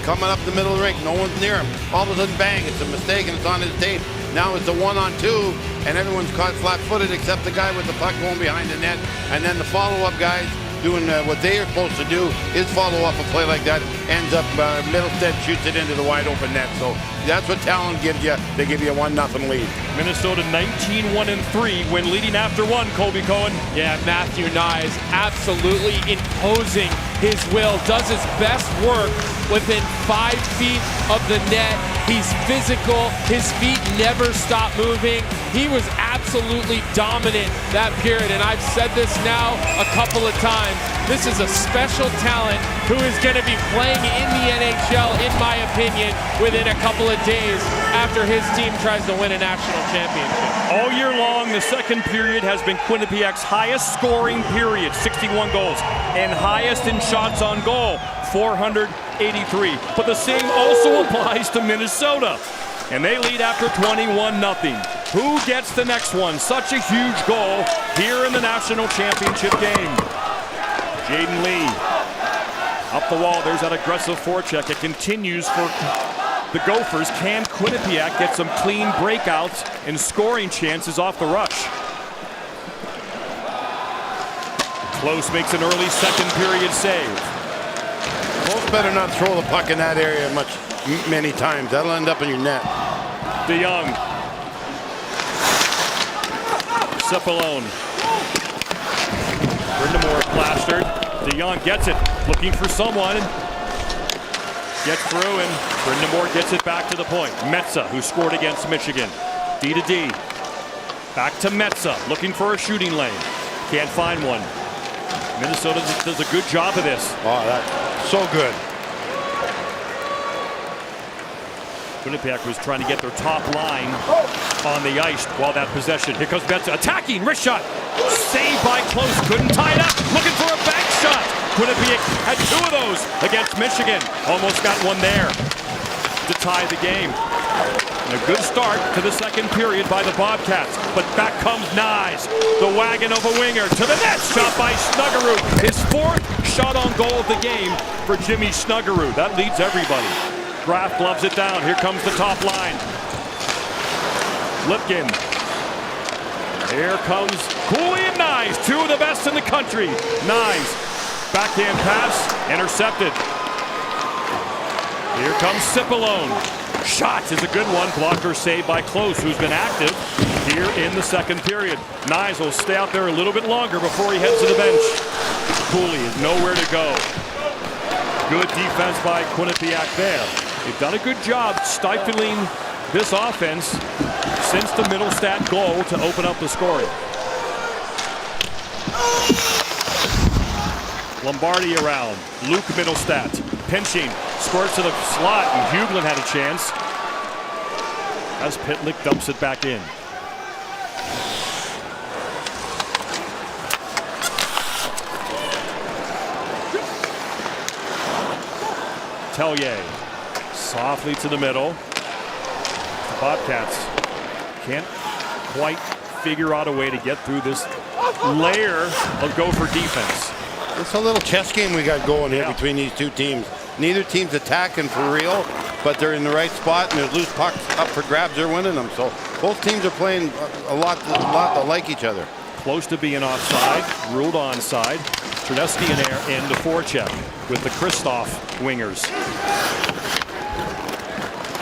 Coming up the middle of the rink, no one's near him. All of a sudden, bang, it's a mistake and it's on his tape. Now it's a 1-on-2 and everyone's caught flat-footed except the guy with the puck going behind the net. And then the follow-up guys doing what they are supposed to do is follow up a play like that. Ends up Middlestat shoots it into the wide open net. So that's what talent gives you. They give you a 1-0 lead. Minnesota 19-1-3 when leading after one, Colby Cohen. Yeah, Matthew Knies absolutely imposing his will, does his best work within 5 feet of the net. He's physical, his feet never stop moving. He was absolutely dominant that period, and I've said this now a couple of times. This is a special talent who is going to be playing in the NHL, in my opinion, within a couple of days after his team tries to win a national championship. All year long, the second period has been Quinnipiac's highest scoring period, 61 goals, and highest in shots on goal, 483. But the same also applies to Minnesota, and they lead after 21-0. Who gets the next one? Such a huge goal here in the national championship game. Jaden Lee up the wall. There's that aggressive forecheck. It continues for the Gophers. Can Quinnipiac get some clean breakouts and scoring chances off the rush? Close makes an early second period save. Most better not throw the puck in that area many times. That'll end up in your net. DeYoung. Cephalone. Brindamore plastered. DeYoung gets it. Looking for someone. Gets through and Brindamore gets it back to the point. Metza, who scored against Michigan. D to D. Back to Metza. Looking for a shooting lane. Can't find one. Minnesota does a good job of this. Oh, that's so good. Quinnipiac was trying to get their top line on the ice while that possession. Here comes Metza attacking, wrist shot. Saved by Close, couldn't tie it up. Looking for a back shot. Quinnipiac had 2 of those against Michigan. Almost got one there to tie the game. And a good start to the second period by the Bobcats. But back comes Knies, the wagon of a winger to the net. Shot by Snuggerud. His 4th shot on goal of the game for Jimmy Snuggerud. That leads everybody. Graff gloves it down. Here comes the top line. Lipkin. Here comes Cooley and Knies, 2 of the best in the country. Knies, backhand pass, intercepted. Here comes Cipollone. Shot is a good one. Blocker saved by Close, who's been active here in the second period. Nyes will stay out there a little bit longer before he heads to the bench. Cooley is nowhere to go. Good defense by Quinnipiac there. They've done a good job stifling this offense since the Middlestat goal to open up the scoring. Lombardi around. Luke Middlestat pinching, squirts to the slot, and Hughlin had a chance as Pitlick dumps it back in. Tellier softly to the middle. The Bobcats can't quite figure out a way to get through this layer of Gopher defense. It's a little chess game we got going here between these two teams. Neither team's attacking for real, but they're in the right spot, and there's loose pucks up for grabs. They're winning them. So both teams are playing a lot like each other. Close to being offside, ruled onside. Tredesky in to forecheck with the Kristoff wingers.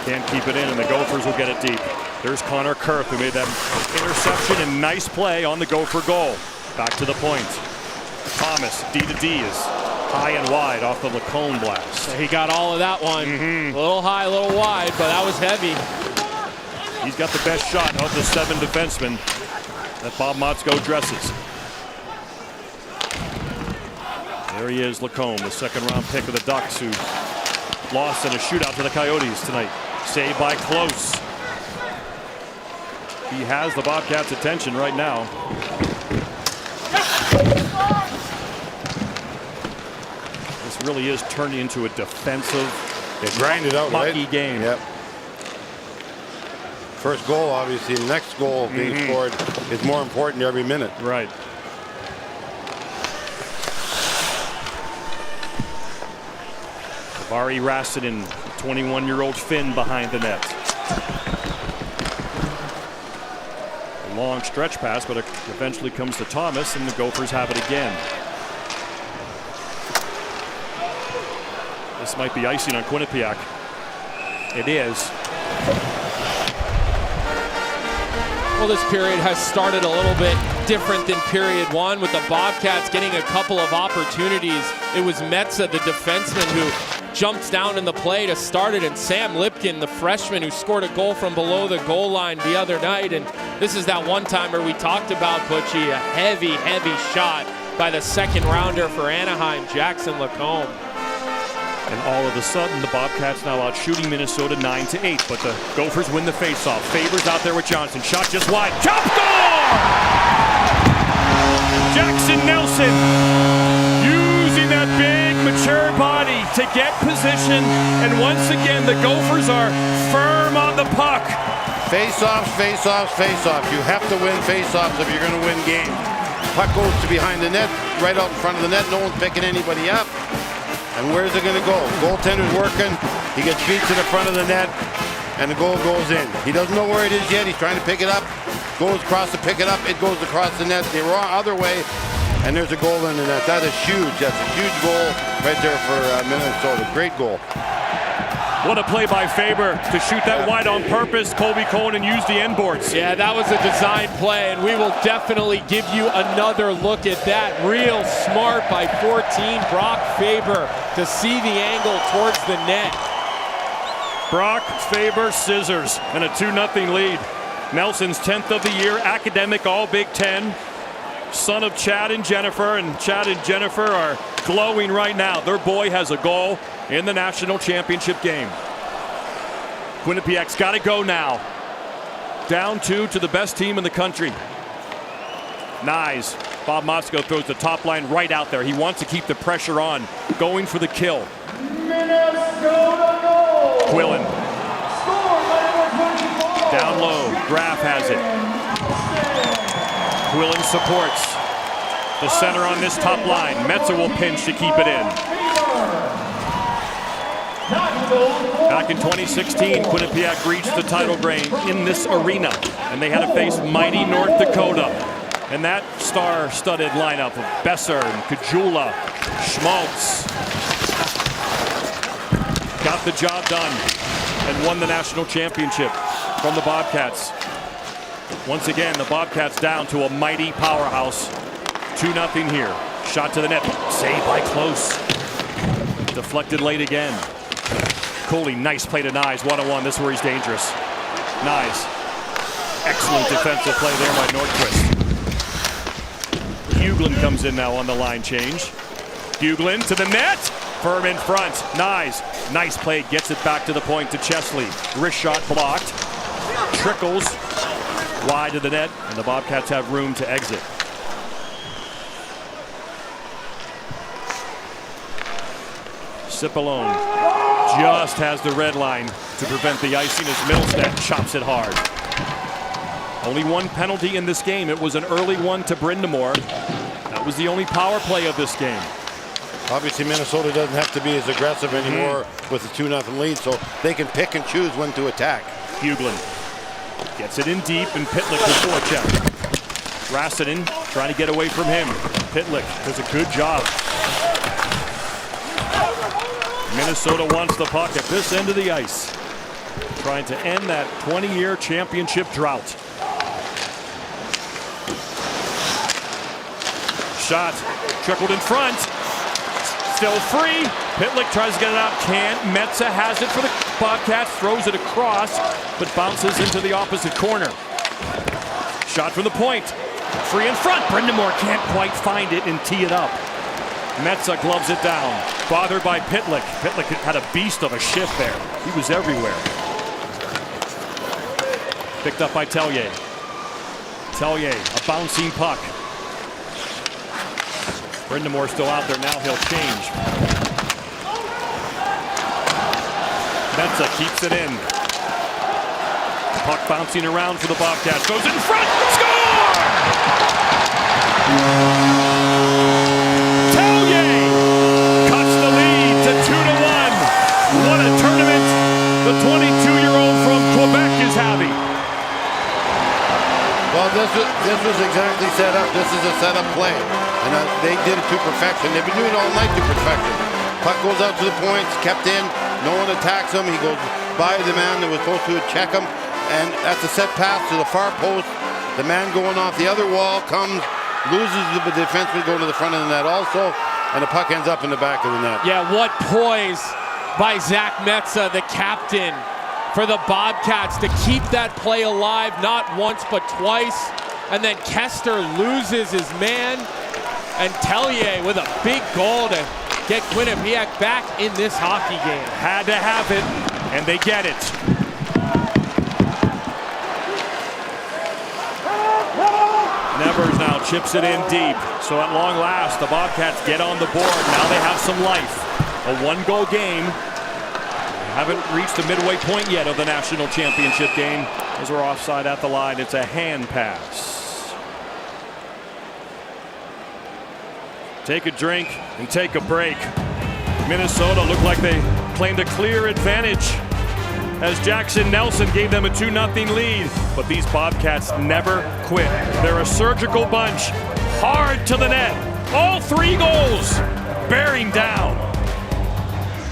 Can't keep it in, and the Gophers will get it deep. There's Connor Kurth, who made that interception and nice play on the Gopher goal. Back to the point. Thomas, D to D, is high and wide off the Lacombe blast. He got all of that one. A little high, a little wide, but that was heavy. He's got the best shot of the 7 defensemen that Bob Motzko dresses. There he is, Lacombe, the second-round pick of the Ducks, who lost in a shootout to the Coyotes tonight. Saved by Close. He has the Bobcats' attention right now. This really is turning into a defensive, grind it out, mucky right? game. Yep. First goal, obviously. The next goal being scored is more important every minute. Right. Ari Rassadin, 21-year-old Finn behind the net. A long stretch pass, but it eventually comes to Thomas, and the Gophers have it again. This might be icing on Quinnipiac. It is. Well, this period has started a little bit different than period one, with the Bobcats getting a couple of opportunities. It was Metza, the defenseman, who jumps down in the play to start it, and Sam Lipkin, the freshman, who scored a goal from below the goal line the other night. And this is that one-timer we talked about, Butchie, a heavy, heavy shot by the second rounder for Anaheim, Jackson Lacombe. And all of a sudden, the Bobcats now out shooting Minnesota 9-8, but the Gophers win the faceoff. Favors out there with Johnson. Shot just wide. Top score! Jackson Nelson using that big, mature body to get position. And once again, the Gophers are firm on the puck. Face-offs, face-offs, face-offs. You have to win face-offs if you're going to win games. Puck goes to behind the net, right out in front of the net. No one's picking anybody up. And where's it going to go? Goaltender's working. He gets beat to the front of the net, and the goal goes in. He doesn't know where it is yet. He's trying to pick it up. Goes across to pick it up. It goes across the net the wrong other way, and there's a goal in the net. That is huge. That's a huge goal right there for Minnesota. Great goal. What a play by Faber to shoot that wide on purpose. Colby Cohen used the end boards. Yeah, that was a design play, and we will definitely give you another look at that. Real smart by 14, Brock Faber, to see the angle towards the net. Brock Faber scissors and a 2-0 lead. Nelson's 10th of the year, academic all Big Ten. Son of Chad and Jennifer, and Chad and Jennifer are glowing right now. Their boy has a goal in the national championship game. Quinnipiac's got to go now. Down 2 to the best team in the country. Nyes. Bob Motzko throws the top line right out there. He wants to keep the pressure on, going for the kill. Minnesota goal. Quillen. Down low. Graff has it. Quillen supports the center on this top line. Metza will pinch to keep it in. Back in 2016, Quinnipiac reached the title game in this arena, and they had to face mighty North Dakota. And that star-studded lineup of Besser and Kajula, Schmaltz. Got got the job done and won the national championship from the Bobcats. Once again, the Bobcats down to a mighty powerhouse. 2-0 here. Shot to the net. Saved by Close. Deflected late again. Cooley, nice play to Nyes. 1-on-1. This is where he's dangerous. Nyes. Excellent defensive play there by Nordquist. Huglin comes in now on the line change. Huglin to the net. Firm in front. Nyes. Nice play. Gets it back to the point to Chesley. Wrist shot blocked. Trickles wide to the net, and the Bobcats have room to exit. Cipollone just has the red line to prevent the icing as Middlestat chops it hard. Only one penalty in this game. It was an early one to Brindamore. That was the only power play of this game. Obviously, Minnesota doesn't have to be as aggressive anymore with a 2-0 lead, so they can pick and choose when to attack. Huglin gets it in deep, and Pitlick will forecheck. Rassinen trying to get away from him. Pitlick does a good job. Minnesota wants the puck at this end of the ice, trying to end that 20-year championship drought. Shot trickled in front. Still free. Pitlick tries to get it out. Can't. Metsa has it for the Bobcats. Throws it across, but bounces into the opposite corner. Shot from the point. Free in front. Brindamore can't quite find it and tee it up. Metsa gloves it down. Bothered by Pitlick. Pitlick had a beast of a shift there. He was everywhere. Picked up by Tellier. Tellier, a bouncing puck. Brindamore still out there. Now he'll change. Metsa keeps it in. Puck bouncing around for the Bobcats. Goes in front. Score! Tellier cuts the lead to 2-1. What a tournament the 22-year-old from Quebec is having. Well, this was exactly set up. This is a set-up play. And they did it to perfection. They've been doing it all night to perfection. Puck goes out to the points, kept in. No one attacks him. He goes by the man that was supposed to check him. And that's a set pass to the far post. The man going off the other wall comes, loses the defenseman going to the front of the net also. And the puck ends up in the back of the net. Yeah, what poise by Zach Metsa, the captain, for the Bobcats to keep that play alive, not once but twice. And then Kester loses his man. And Tellier with a big goal to get Quinnipiac back in this hockey game. Had to have it, and they get it. Nevers now chips it in deep. So at long last, the Bobcats get on the board. Now they have some life. A one-goal game. They haven't reached the midway point yet of the national championship game. As we're offside at the line, it's a hand pass. Take a drink and take a break. Minnesota looked like they claimed a clear advantage as Jackson Nelson gave them a 2-0 lead. But these Bobcats never quit. They're a surgical bunch. Hard to the net. All 3 goals bearing down.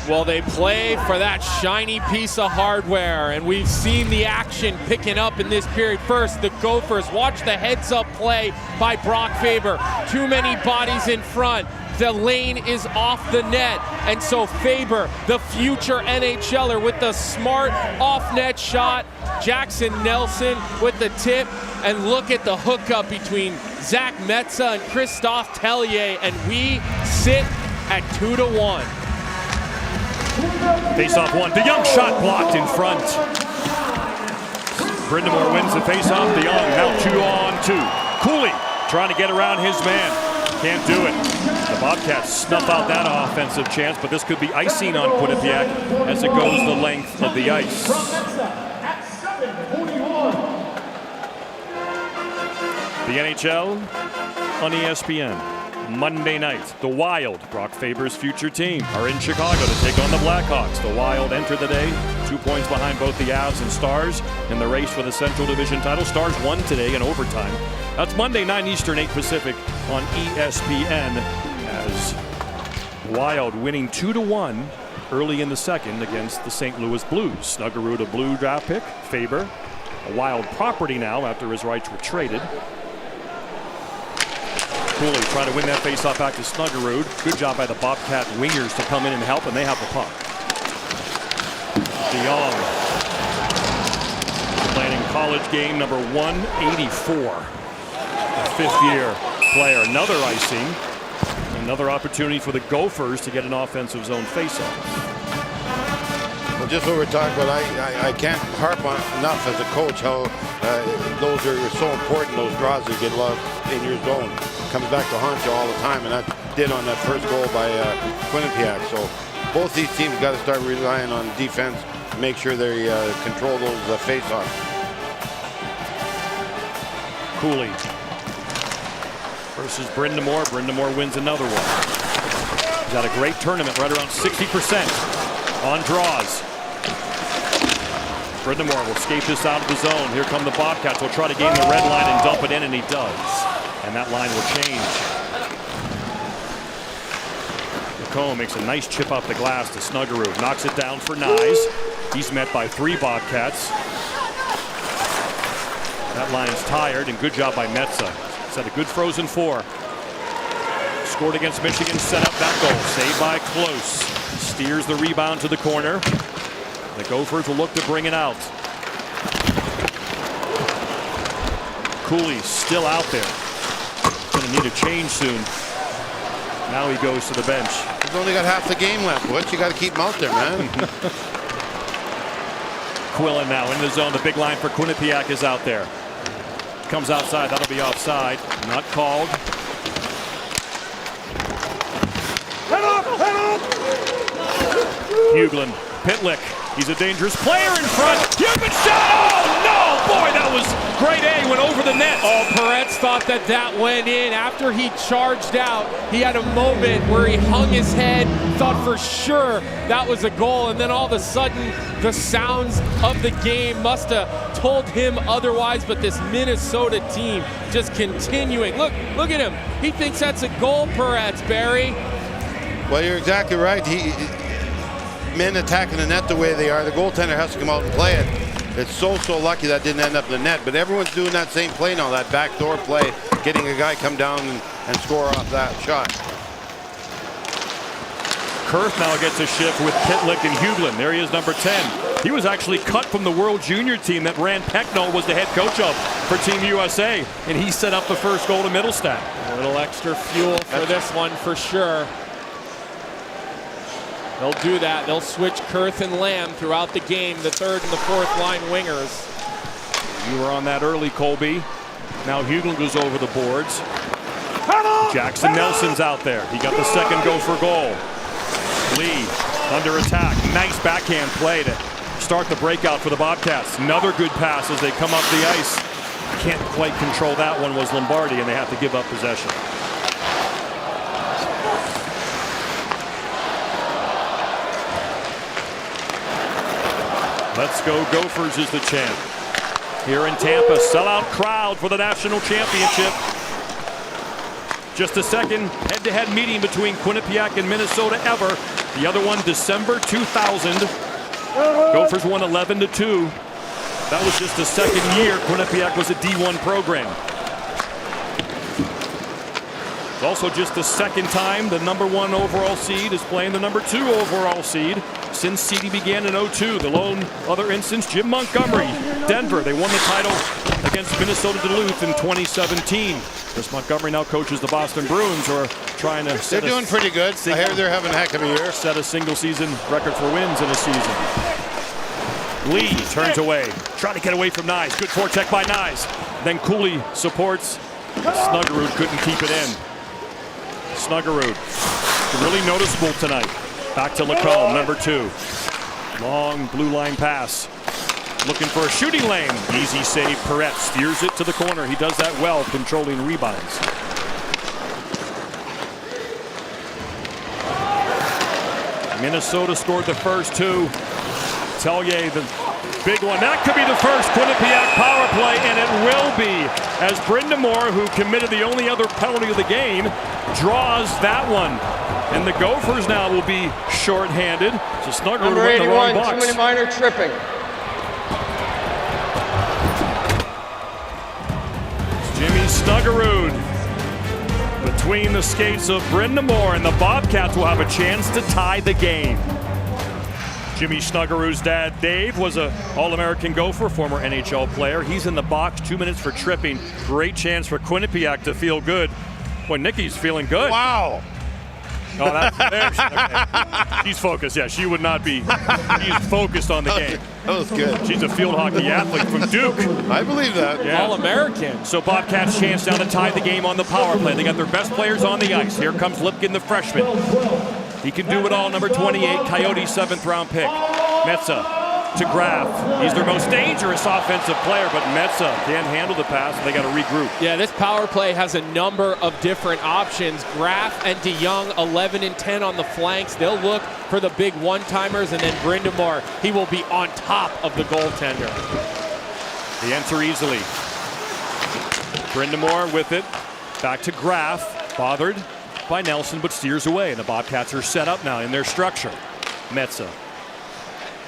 Well, they play for that shiny piece of hardware, and we've seen the action picking up in this period. First, the Gophers, watch the heads-up play by Brock Faber. Too many bodies in front. The lane is off the net, and so Faber, the future NHLer, with the smart off-net shot. Jackson Nelson with the tip, and look at the hookup between Zach Metsa and Christophe Tellier, and we sit at 2-1. Face-off one. DeYoung shot blocked in front. Brindamore wins the face-off. DeYoung now 2-on-2. Cooley trying to get around his man. Can't do it. The Bobcats snuff out that offensive chance, but this could be icing on Quinnipiac as it goes the length of the ice. The NHL on ESPN. Monday night, the Wild, Brock Faber's future team, are in Chicago to take on the Blackhawks. The Wild enter the day 2 points behind both the Avs and Stars in the race for the Central Division title. Stars won today in overtime. That's Monday, 9 Eastern, 8 Pacific on ESPN, as Wild winning 2-1 early in the second against the St. Louis Blues. Snuggerud, a Blue draft pick. Faber, a Wild property now after his rights were traded. Cooley trying to win that faceoff back to Snuggerud. Good job by the Bobcat wingers to come in and help, and they have the puck. DeYoung playing in college game number 184. A fifth-year player. Another icing. Another opportunity for the Gophers to get an offensive zone faceoff. Well, just what we're talking about, I can't harp on enough as a coach how those are so important, those draws that get loved in your zone. Comes back to haunt you all the time, and that did on that first goal by Quinnipiac. So both these teams got to start relying on defense to make sure they control those face-offs. Cooley versus Brindamore. Brindamore wins another one. He's had a great tournament, right around 60% on draws. Brindamore will escape this out of the zone. Here come the Bobcats. Will try to gain the red line and dump it in, and he does. And that line will change. Lacombe makes a nice chip off the glass to Snuggerud. Knocks it down for Nyes. He's met by 3 Bobcats. That line's tired, and good job by Metza. He's had a good frozen 4. Scored against Michigan, set up that goal. Saved by Close. Steers the rebound to the corner. The Gophers will look to bring it out. Cooley's still out there. Going to need a change soon. Now he goes to the bench. He's only got half the game left, Butch. You got to keep him out there, man. Quillen now in the zone. The big line for Quinnipiac is out there. Comes outside. That'll be offside. Not called. Head up! Head up! Hughlin. Pitlick. He's a dangerous player in front. Cupid shot! Oh, no! Boy, that was grade A. Went over the net. Oh, Peretz thought that that went in. After he charged out, he had a moment where he hung his head, thought for sure that was a goal, and then all of a sudden, the sounds of the game must have told him otherwise, but this Minnesota team just continuing. Look at him. He thinks that's a goal, Peretz, Barry. Well, you're exactly right. Men attacking the net the way they are, the goaltender has to come out and play it. It's so lucky that didn't end up in the net, but everyone's doing that same play now, that backdoor play, getting a guy come down and score off that shot. Kurth now gets a shift with Pitlick and Hughlin. There he is, number 10. He was actually cut from the World Junior team that Rand Pecknold was the head coach of for Team USA, and he set up the first goal to Middlestat. A little extra fuel for this one for sure. They'll do that. They'll switch Kurth and Lamb throughout the game, the third and the fourth line wingers. You were on that early, Colby. Now Hughlin goes over the boards. Jackson Nelson's out there. He got the second go for goal. Lee under attack. Nice backhand play to start the breakout for the Bobcats. Another good pass as they come up the ice. Can't quite control that one was Lombardi, and they have to give up possession. Let's go Gophers is the chant. Here in Tampa, sellout crowd for the national championship. Just the second head-to-head meeting between Quinnipiac and Minnesota ever. The other one, December 2000. Gophers won 11-2. That was just the second year Quinnipiac was a D1 program. It's also just the second time the #1 overall seed is playing the #2 overall seed since seeding began in 02. The lone other instance, Jim Montgomery, Denver. They won the title against Minnesota Duluth in 2017. Chris Montgomery now coaches the Boston Bruins, who are trying to They're doing pretty good. I hear they're having a heck of a year. Set a single season record for wins in a season. Lee turns away, trying to get away from Nyes. Good forecheck by Nyes. Then Cooley supports. Snuggerud couldn't keep it in. Snuggerud, really noticeable tonight. Back to Lacombe, #2. Long blue line pass. Looking for a shooting lane. Easy save. Peretz steers it to the corner. He does that well, controlling rebounds. Minnesota scored the first 2. Tellier, the big one. That could be the first Quinnipiac power play, and it will be, as Brindamore, who committed the only other penalty of the game, draws that one. And the Gophers now will be short-handed. So Snuggerud Number went in the wrong 81, box. two-minute minor, tripping. Jimmy Snuggerud between the skates of Brindamore, and the Bobcats will have a chance to tie the game. Jimmy Snuggerud's dad, Dave, was an All-American Gopher, former NHL player. He's in the box, 2 minutes for tripping. Great chance for Quinnipiac to feel good. Boy, Nikki's feeling good. Wow. Oh, that's okay. She's focused. Yeah, she would not be. She's focused on the game. That was good. She's a field hockey athlete from Duke. I believe that. Yeah. All-American. So Bobcats' chance now to tie the game on the power play. They got their best players on the ice. Here comes Lipkin, the freshman. He can do it all, number 28, Coyote 7th-round pick. Metza to Graf. He's their most dangerous offensive player, but Metza can't handle the pass, and they got to regroup. Yeah, this power play has a number of different options. Graf and DeYoung, 11 and 10 on the flanks. They'll look for the big one-timers, and then Brindamore, he will be on top of the goaltender. They enter easily. Brindamore with it. Back to Graf. Bothered by Nelson, but steers away. And the Bobcats are set up now in their structure. Metza.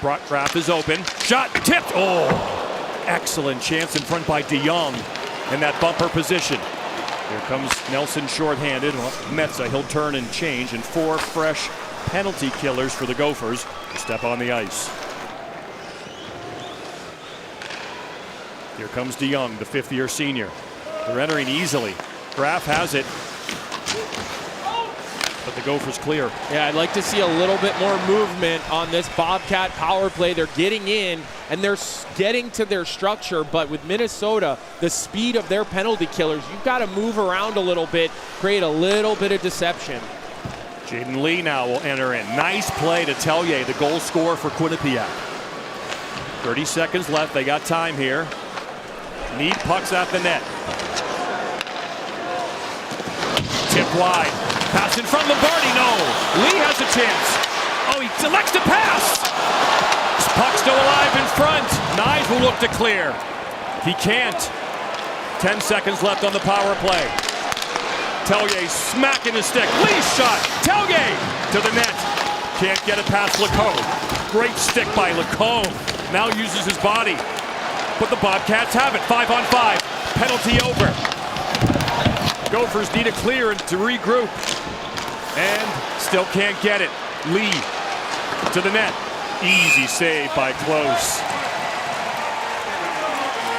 Graf is open. Shot tipped. Oh, excellent chance in front by DeYoung in that bumper position. Here comes Nelson shorthanded. Metza, he'll turn and change, and 4 fresh penalty killers for the Gophers to step on the ice. Here comes DeYoung, the 5th-year senior. They're entering easily. Graf has it, but the Gophers clear. Yeah, I'd like to see a little bit more movement on this Bobcat power play. They're getting in, and they're getting to their structure, but with Minnesota, the speed of their penalty killers, you've got to move around a little bit, create a little bit of deception. Jaden Lee now will enter in. Nice play to Tellier, the goal scorer for Quinnipiac. 30 seconds left. They got time here. Need pucks at the net. Tip wide. Pass in front of Lombardi. No. Lee has a chance. Oh, he selects to pass. Puck still alive in front. Nyes will look to clear. He can't. 10 seconds left on the power play. Tellier smacking his stick. Lee's shot. Tellier to the net. Can't get it past Lacombe. Great stick by Lacombe. Now uses his body. But the Bobcats have it. 5-on-5. Penalty over. Gophers need a clear to regroup. And still can't get it. Lee to the net. Easy save by Close.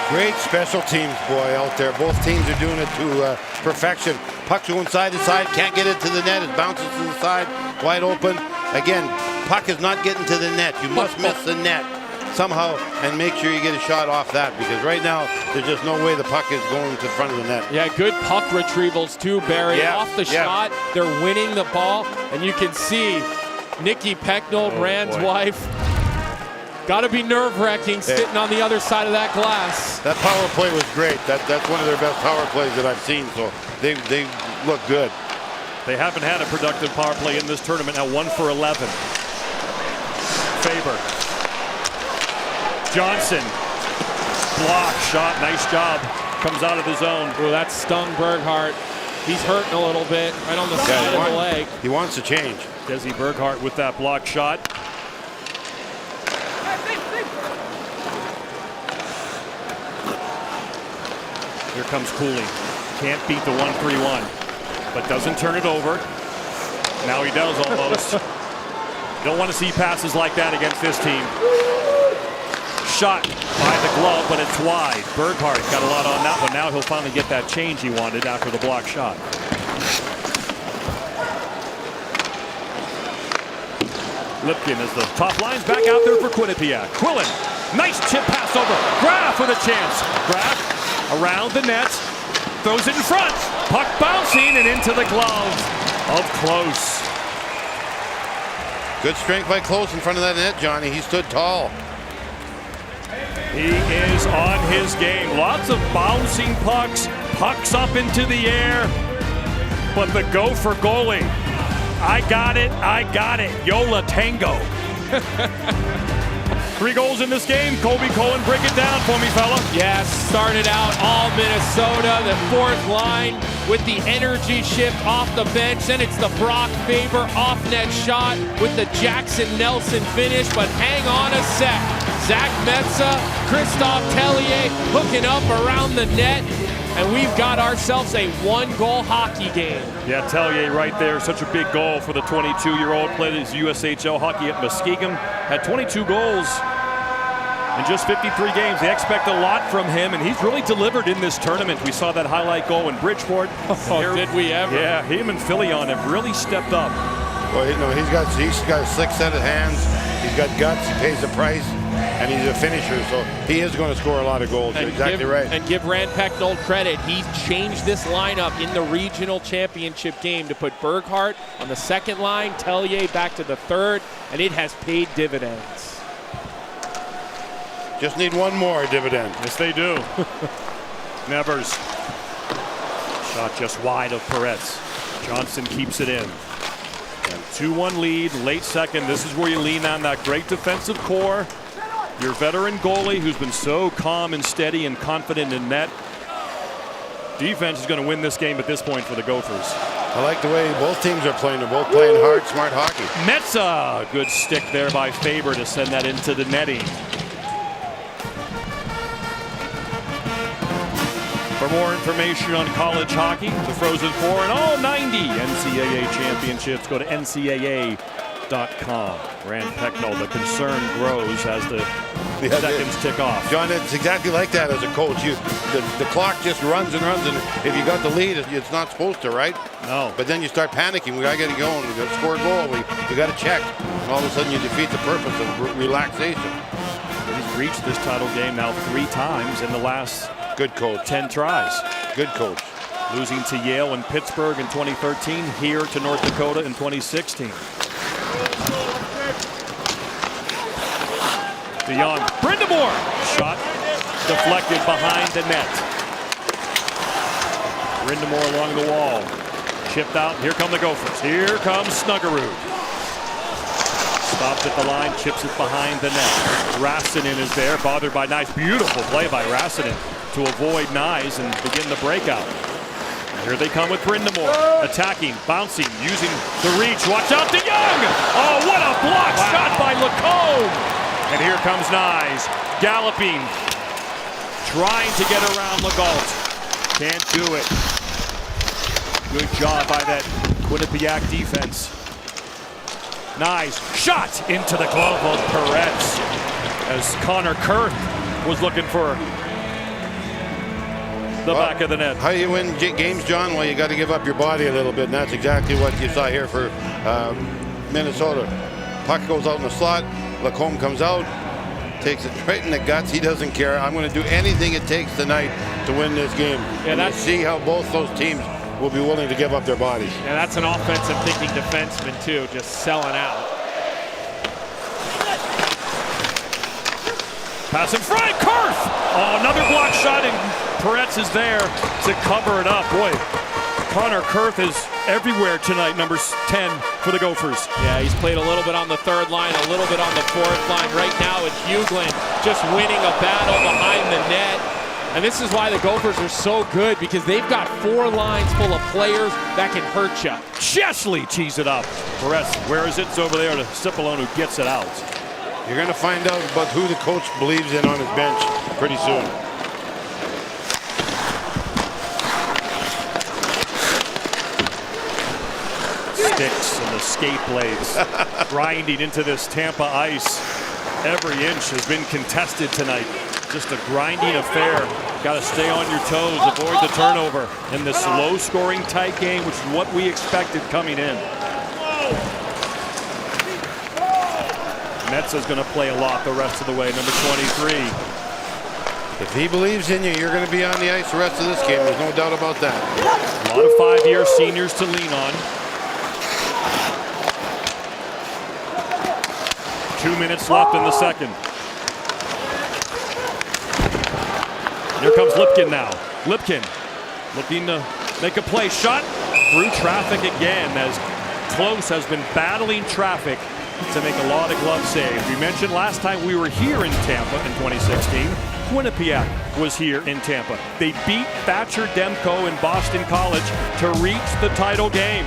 Great special teams, boy, out there. Both teams are doing it to perfection. Puck's going side to side, can't get it to the net. It bounces to the side, wide open. Again, puck is not getting to the net. You must miss the net somehow and make sure you get a shot off that, because right now there's just no way the puck is going to the front of the net. Yeah, good puck retrievals too, Barry. Yeah, Off the shot, they're winning the ball, and you can see Nikki Pecknold, Rand's wife, got to be nerve-wracking sitting on the other side of that glass. That power play was great. That's one of their best power plays that I've seen, so they look good. They haven't had a productive power play in this tournament. Now 1 for 11. Faber. Johnson. Block shot. Nice job. Comes out of the zone. Oh, that stung Berghardt. He's hurting a little bit right on the side of the leg. He wants to change. Desi Berghardt with that block shot. Here comes Cooley. Can't beat the 1-3-1, but doesn't turn it over. Now he does almost. Don't want to see passes like that against this team. Shot by the glove, but it's wide. Berghardt got a lot on that one. Now he'll finally get that change he wanted after the block shot. Lipkin as the top line's back out there for Quinnipiac. Quillen, nice chip pass over. Graf with a chance. Graf around the net, throws it in front. Puck bouncing and into the glove of Close. Good strength by Close in front of that net, Johnny. He stood tall. He is on his game. Lots of bouncing pucks, pucks up into the air. But the Gopher goalie, I got it, Yola Tango. 3 goals in this game. Kobe Cohen, break it down for me, fella. Yes, started out all Minnesota. The fourth line with the energy shift off the bench. Then it's the Brock Faber off-net shot with the Jackson Nelson finish. But hang on a sec. Zach Metsa, Christophe Tellier hooking up around the net. And we've got ourselves a 1-goal hockey game. Yeah, Tellier right there. Such a big goal for the 22-year-old. Played his USHL hockey at Muskegon. Had 22 goals in just 53 games. They expect a lot from him, and he's really delivered in this tournament. We saw that highlight goal in Bridgeport. Oh, did we ever? Yeah, him and Filion have really stepped up. Well, you know, he's got a slick set of hands. He's got guts. He pays the price, and he's a finisher. So he is going to score a lot of goals. You're exactly right. And give Rand Pecknold credit. He changed this lineup in the regional championship game to put Berghardt on the second line, Tellier back to the third, and it has paid dividends. Just need one more dividend. Yes, they do. Nevers. Shot just wide of Peretz. Johnson keeps it in. 2-1 lead, late second. This is where you lean on that great defensive core. Your veteran goalie who's been so calm and steady and confident in net. Defense is going to win this game at this point for the Gophers. I like the way both teams are playing. They're both playing hard, smart hockey. Metsa, good stick there by Faber to send that into the netting. For more information on college hockey, the Frozen Four, and all 90 NCAA championships, go to NCAA.com. Rand Pecknold, the concern grows as the seconds tick off. John, it's exactly like that as a coach. The clock just runs and runs, and if you got the lead, it's not supposed to, right? No. But then you start panicking. We got to get it going. We got to score a goal. We got to check. And all of a sudden you defeat the purpose of relaxation. He's reached this title game now 3 times in the last good coach 10 tries. Good coach. Losing to Yale and Pittsburgh in 2013, here to North Dakota in 2016. DeYoung, Brindamore, shot deflected behind the net. Brindamore along the wall, chipped out. Here come the Gophers. Here comes Snuggerud. Stops at the line, chips it behind the net. Rassinen is there, bothered by Nyes. Beautiful play by Rassinen to avoid Nyes and begin the breakout. Here they come with Brindamore, attacking, bouncing, using the reach. Watch out, DeYoung! Oh, what a block shot by Lacombe! And here comes Nyes, galloping, trying to get around Legault. Can't do it. Good job by that Quinnipiac defense. Nyes, shot into the glove of Peretz as Connor Kurth was looking for the back of the net. How you win games, John? Well, you got to give up your body a little bit, and that's exactly what you saw here for Minnesota. Puck goes out in the slot. Lacombe comes out, takes it right in the guts. He doesn't care. I'm going to do anything it takes tonight to win this game. Yeah, and see how both those teams will be willing to give up their bodies. Yeah, that's an offensive thinking defenseman too, just selling out. Pass in front, Kurth! Oh, another block shot, and Peretz is there to cover it up. Boy, Connor Kurth is everywhere tonight, number 10 for the Gophers. Yeah, he's played a little bit on the third line, a little bit on the fourth line. Right now it's Hughlin just winning a battle behind the net. And this is why the Gophers are so good, because they've got 4 lines full of players that can hurt you. Chesley tees it up. Peretz, where is it? It's over there to Cipollone, who gets it out. You're going to find out about who the coach believes in on his bench pretty soon. Sticks and the skate blades grinding into this Tampa ice. Every inch has been contested tonight. Just a grinding affair. Got to stay on your toes, avoid the turnover in this low-scoring, tight game, which is what we expected coming in. Metsa's going to play a lot the rest of the way, number 23. If he believes in you, you're going to be on the ice the rest of this game. There's no doubt about that. A lot of 5-year seniors to lean on. 2 minutes left in the second. Here comes Lipkin now. Lipkin looking to make a play. Shot through traffic again as Close has been battling traffic to make a lot of glove saves. We mentioned last time we were here in Tampa in 2016, Quinnipiac was here in Tampa. They beat Thatcher Demko in Boston College to reach the title game.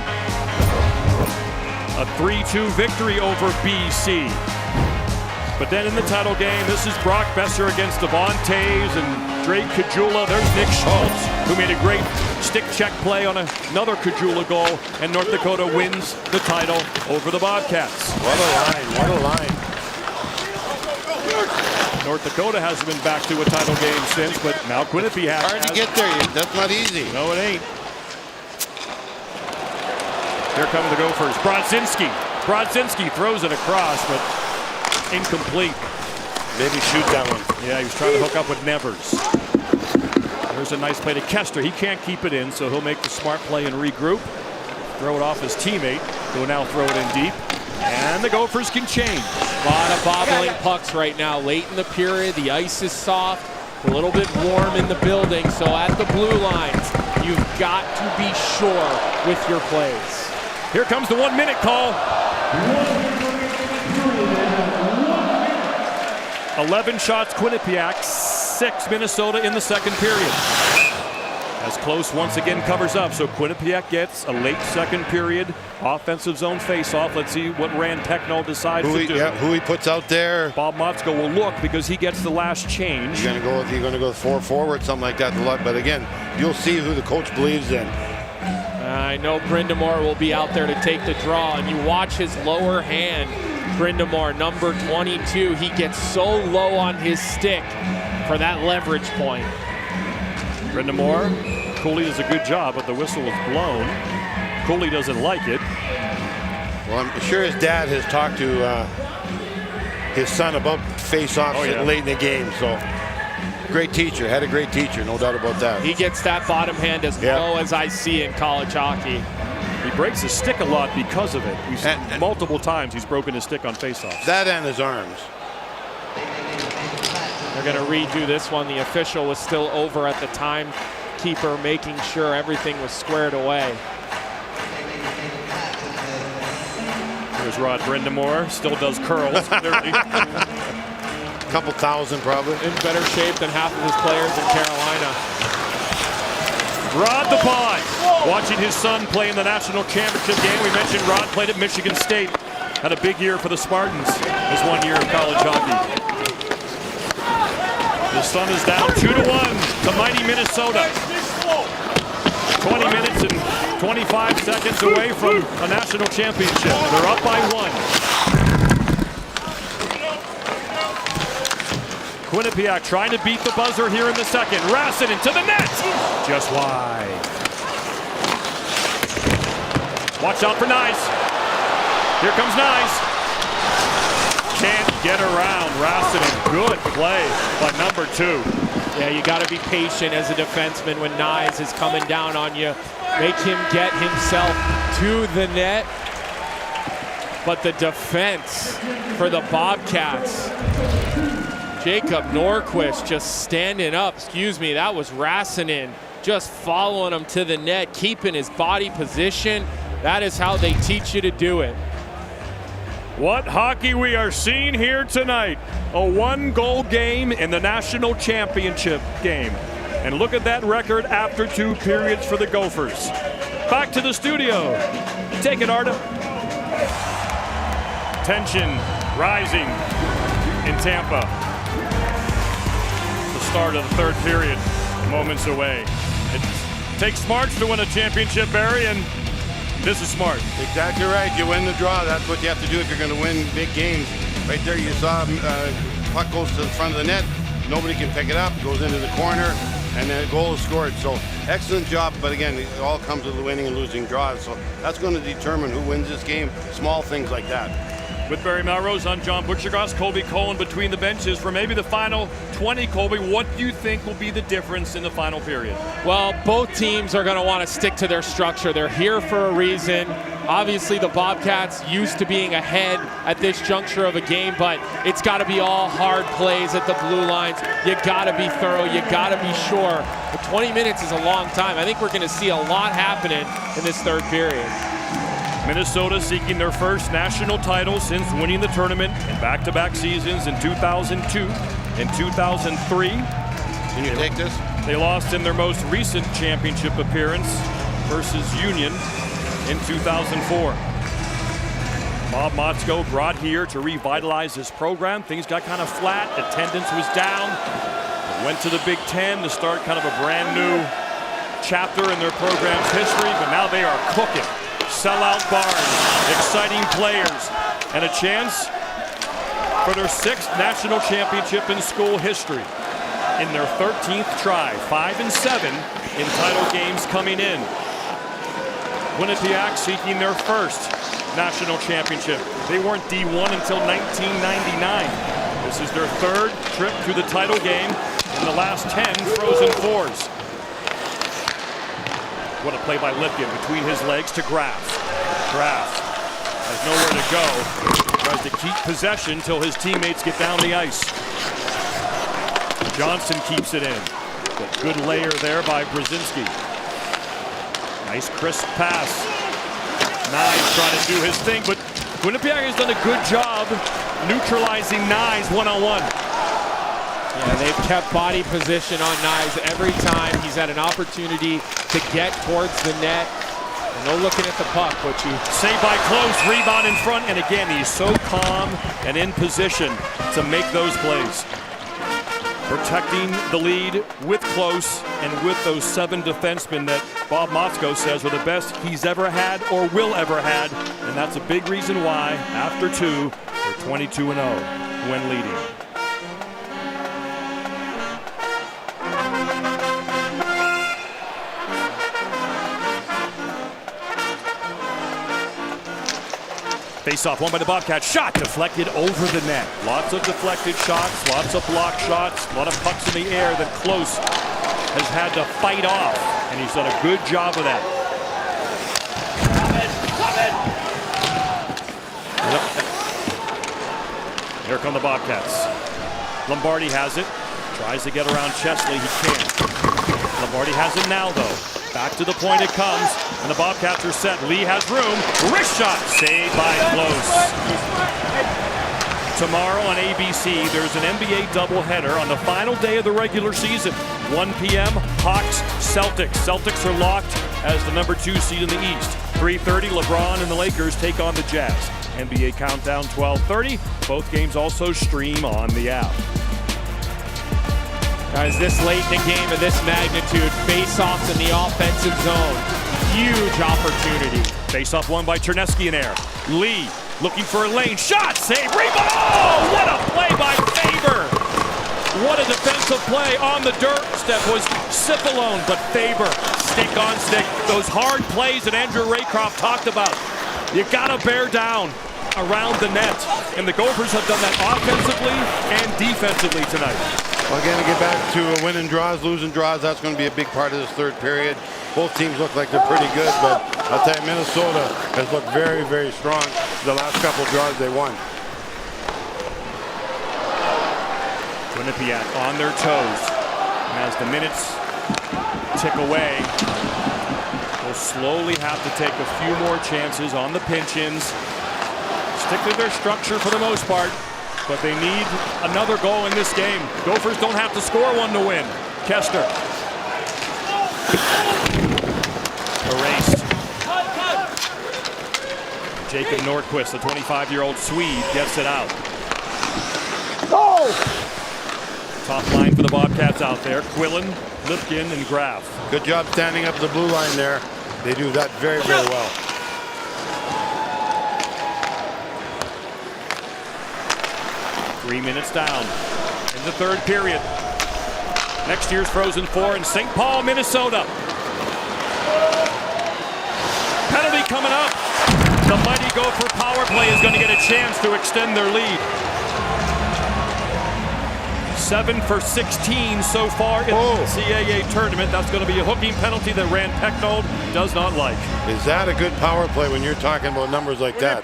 A 3-2 victory over BC. But then in the title game, this is Brock Besser against Devon Taves and Drake Kajula. There's Nick Schultz, who made a great stick check play on another Kajula goal, and North Dakota wins the title over the Bobcats. What a line, what a line. North Dakota hasn't been back to a title game since, but now Quinnipiac Hard to get there, that's not easy. No, it ain't. Here come the Gophers. Brodzinski throws it across, but incomplete. Maybe shoot that one. Yeah, he was trying to hook up with Nevers. There's a nice play to Kester. He can't keep it in, so he'll make the smart play and regroup. Throw it off his teammate, who will now throw it in deep. And the Gophers can change. A lot of bobbling pucks right now. Late in the period, the ice is soft, a little bit warm in the building. So at the blue lines, you've got to be sure with your plays. Here comes the 1 minute call. 11 shots Quinnipiac, 6 Minnesota in the second period. As Close once again covers up, so Quinnipiac gets a late second period offensive zone face-off. Let's see what Rand Techno decides to do. Yeah, who he puts out there. Bob Motzko will look because he gets the last change. You're going to go 4 forward, something like that. But again, you'll see who the coach believes in. I know Brindamore will be out there to take the draw, and you watch his lower hand. Brindamore, number 22, he gets so low on his stick for that leverage point. Brindamore, Cooley does a good job, but the whistle is blown. Cooley doesn't like it. Well, I'm sure his dad has talked to his son about face-offs late in the game. So, great teacher, had a great teacher, no doubt about that. He gets that bottom hand as low as I see in college hockey. He breaks his stick a lot because of it. Multiple times he's broken his stick on face-offs. That and his arms. They're going to redo this one. The official was still over at the timekeeper, making sure everything was squared away. Here's Rod Brindamore, still does curls. Couple thousand probably. In better shape than half of his players in Carolina. Rod the Pie, watching his son play in the national championship game. We mentioned Rod played at Michigan State. Had a big year for the Spartans his 1 year of college hockey. His son is down 2-1 to mighty Minnesota. 20 minutes and 25 seconds away from a national championship. They're up by 1. Quinnipiac trying to beat the buzzer here in the second. Rassinen to the net. Just wide. Watch out for Nyes. Here comes Nyes. Can't get around Rassinen. Good play by number 2. Yeah, you got to be patient as a defenseman when Nyes is coming down on you. Make him get himself to the net. But the defense for the Bobcats. Jacob Norquist just standing up. Excuse me, that was Rassinen just following him to the net, keeping his body position. That is how they teach you to do it. What hockey we are seeing here tonight. A 1-goal game in the national championship game. And look at that record after 2 periods for the Gophers. Back to the studio. Take it, Arda. Tension rising in Tampa. The start of the third period, moments away. It takes smarts to win a championship, Barry, and this is smart. Exactly right. You win the draw. That's what you have to do if you're going to win big games. Right there, you saw puck goes to the front of the net. Nobody can pick it up. Goes into the corner, and then a goal is scored. So excellent job. But again, it all comes with the winning and losing draws. So that's going to determine who wins this game. Small things like that. With Barry Melrose, I'm John Butchergoss. Colby Cohen between the benches for maybe the final 20. Colby, what do you think will be the difference in the final period? Well, both teams are going to want to stick to their structure. They're here for a reason. Obviously, the Bobcats used to being ahead at this juncture of a game, but it's got to be all hard plays at the blue lines. You got to be thorough. You got to be sure. But 20 minutes is a long time. I think we're going to see a lot happening in this third period. Minnesota seeking their first national title since winning the tournament in back-to-back seasons in 2002 and 2003. Can you take this? They lost in their most recent championship appearance versus Union in 2004. Bob Motzko brought here to revitalize his program. Things got kind of flat. Attendance was down. Went to the Big Ten to start kind of a brand new chapter in their program's history, but now they are cooking. Sellout barns, exciting players, and a chance for their 6th national championship in school history. In their 13th try, 5-7 in title games coming in. Quinnipiac seeking their first national championship. They weren't D1 until 1999. This is their 3rd trip to the title game in the last 10 Frozen Fours. What a play by Lipkin between his legs to Graf. Graf has nowhere to go. Tries to keep possession till his teammates get down the ice. Johnson keeps it in. A good layer there by Brzezinski. Nice crisp pass. Nyes trying to do his thing, but Quinnipiac has done a good job neutralizing Nyes one-on-one. Yeah, they've kept body position on Nyes every time he's had an opportunity to get towards the net. And no looking at the puck, but you saved by Close, rebound in front, and again, he's so calm and in position to make those plays. Protecting the lead with Close and with those 7 defensemen that Bob Motzko says are the best he's ever had or will ever had. And that's a big reason why, after 2, they're 22-0 when leading. Face-off, won by the Bobcats. Shot deflected over the net. Lots of deflected shots, lots of block shots, a lot of pucks in the air that Close has had to fight off, and he's done a good job of that. Yep. Here come the Bobcats. Lombardi has it. Tries to get around Chesley. He can't. Lombardi has it now, though. Back to the point it comes, and the Bobcats are set. Lee has room. Wrist shot saved by Close. Tomorrow on ABC, there's an NBA doubleheader on the final day of the regular season. 1 p.m., Hawks, Celtics. Celtics are locked as the number 2 seed in the East. 3:30, LeBron and the Lakers take on the Jazz. NBA countdown 12:30. Both games also stream on the app. Guys, this late in the game of this magnitude, face-offs in the offensive zone. Huge opportunity. Face-off won by Chernesky in air. Lee looking for a lane. Shot! Save! Rebound! Oh, what a play by Faber! What a defensive play on the dirt. Step was Cipollone, but Faber, stick on stick. Those hard plays that Andrew Raycroft talked about. You gotta bear down around the net. And the Gophers have done that offensively and defensively tonight. Well, again, to get back to winning draws, losing draws, that's going to be a big part of this 3rd period. Both teams look like they're pretty good, but I'll tell you, Minnesota has looked very, very strong the last couple draws they won. Quinnipiac on their toes. And as the minutes tick away, they'll slowly have to take a few more chances on the pinch-ins. Stick to their structure for the most part. But they need another goal in this game. Gophers don't have to score one to win. Kester. Erased. Jacob Nordquist, the 25-year-old Swede, gets it out. Go! Top line for the Bobcats out there. Quillen, Lipkin, and Graf. Good job standing up the blue line there. They do that very, very well. 3 minutes down in the 3rd period. Next year's Frozen Four in St. Paul, Minnesota. Penalty coming up. The mighty Gopher power play is going to get a chance to extend their lead. 7 for 16 so far in the NCAA tournament. That's going to be a hooking penalty that Rand Pecknold does not like. Is that a good power play when you're talking about numbers like that?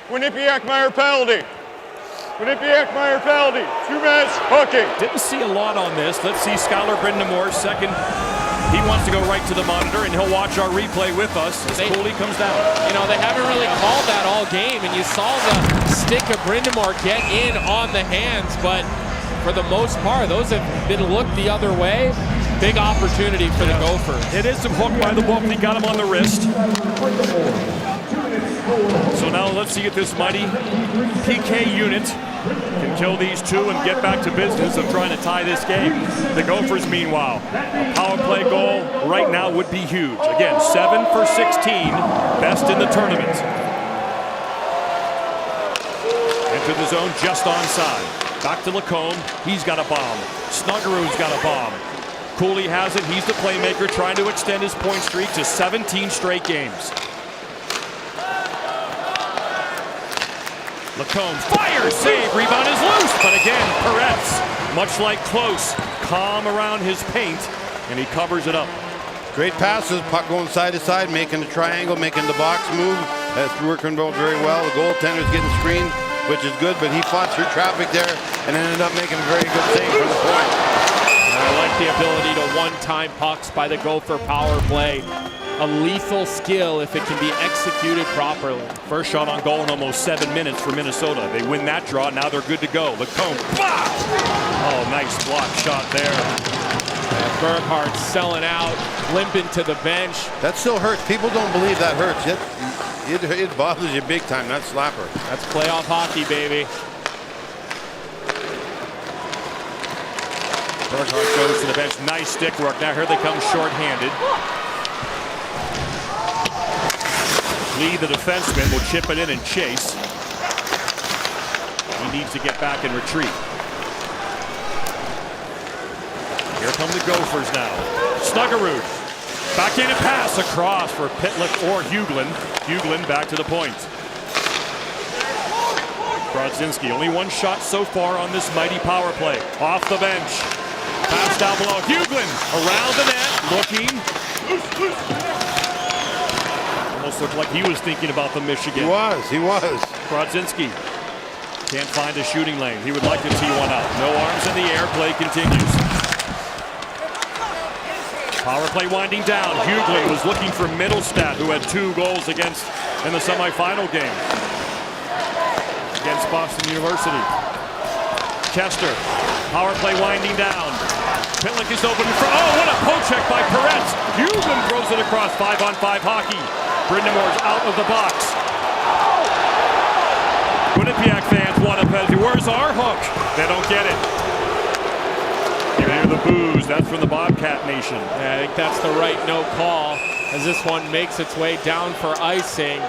Quinnipiac-Meyer penalty. Quinnipiac-Meyer penalty. 2 minutes, hooking. Didn't see a lot on this. Let's see Skylar Brindamore, second He wants to go right to the monitor, and he'll watch our replay with us as Cooley comes down. You know, they haven't really called that all game, and you saw the stick of Brindamore get in on the hands, but for the most part, those have been looked the other way. Big opportunity for the Gophers. It is a hook by the book. He got him on the wrist. So now let's see if this mighty PK unit can kill these two and get back to business of trying to tie this game. The Gophers, meanwhile, a power play goal right now would be huge. Again, 7 for 16, best in the tournament. Enter the zone just onside. Back to Lacombe. He's got a bomb. Snuggerud's got a bomb. Cooley has it. He's the playmaker, trying to extend his point streak to 17 straight games. Lacombe fires, save, rebound is loose, but again, Peretz, much like Close, calm around his paint, and he covers it up. Great passes, puck going side to side, making the triangle, making the box move. That's working very well. The goaltender's getting screened, which is good, but he fought through traffic there and ended up making a very good save from the point. I like the ability to one-time pucks by the Gopher power play. A lethal skill if it can be executed properly. First shot on goal in almost 7 minutes for Minnesota. They win that draw, now they're good to go. Lacombe, wow! Oh, nice block shot there. Burghardt selling out, limping to the bench. That still hurts. People don't believe that hurts. It bothers you big time, that slapper. That's playoff hockey, baby. Burghardt goes to the bench. Nice stick work. Now here they come short-handed. Lee, the defenseman, will chip it in and chase. He needs to get back and retreat. Here come the Gophers now. Snuggerud. Backhand pass across for Pitlick or Huglin. Huglin back to the point. Brodzinski, only one shot so far on this mighty power play. Off the bench. Pass down below. Huglin around the net, looking. Almost looked like he was thinking about the Michigan. He was. Brodzinski can't find a shooting lane. He would like to tee one out. No arms in the air. Play continues. Power play winding down. Huglin was looking for Middlestat, who had 2 goals against in the semifinal game against Boston University. Kester. Power play winding down. Pitlick is open in front. Oh, what a poke check by Peretz. Huglin throws it across. 5-on-5 hockey. Brindamore's out of the box. Quinnipiac fans want a penalty. Where's our hook? They don't get it. You hear the boos. That's from the Bobcat Nation. Yeah, I think that's the right no call as this one makes its way down for icing.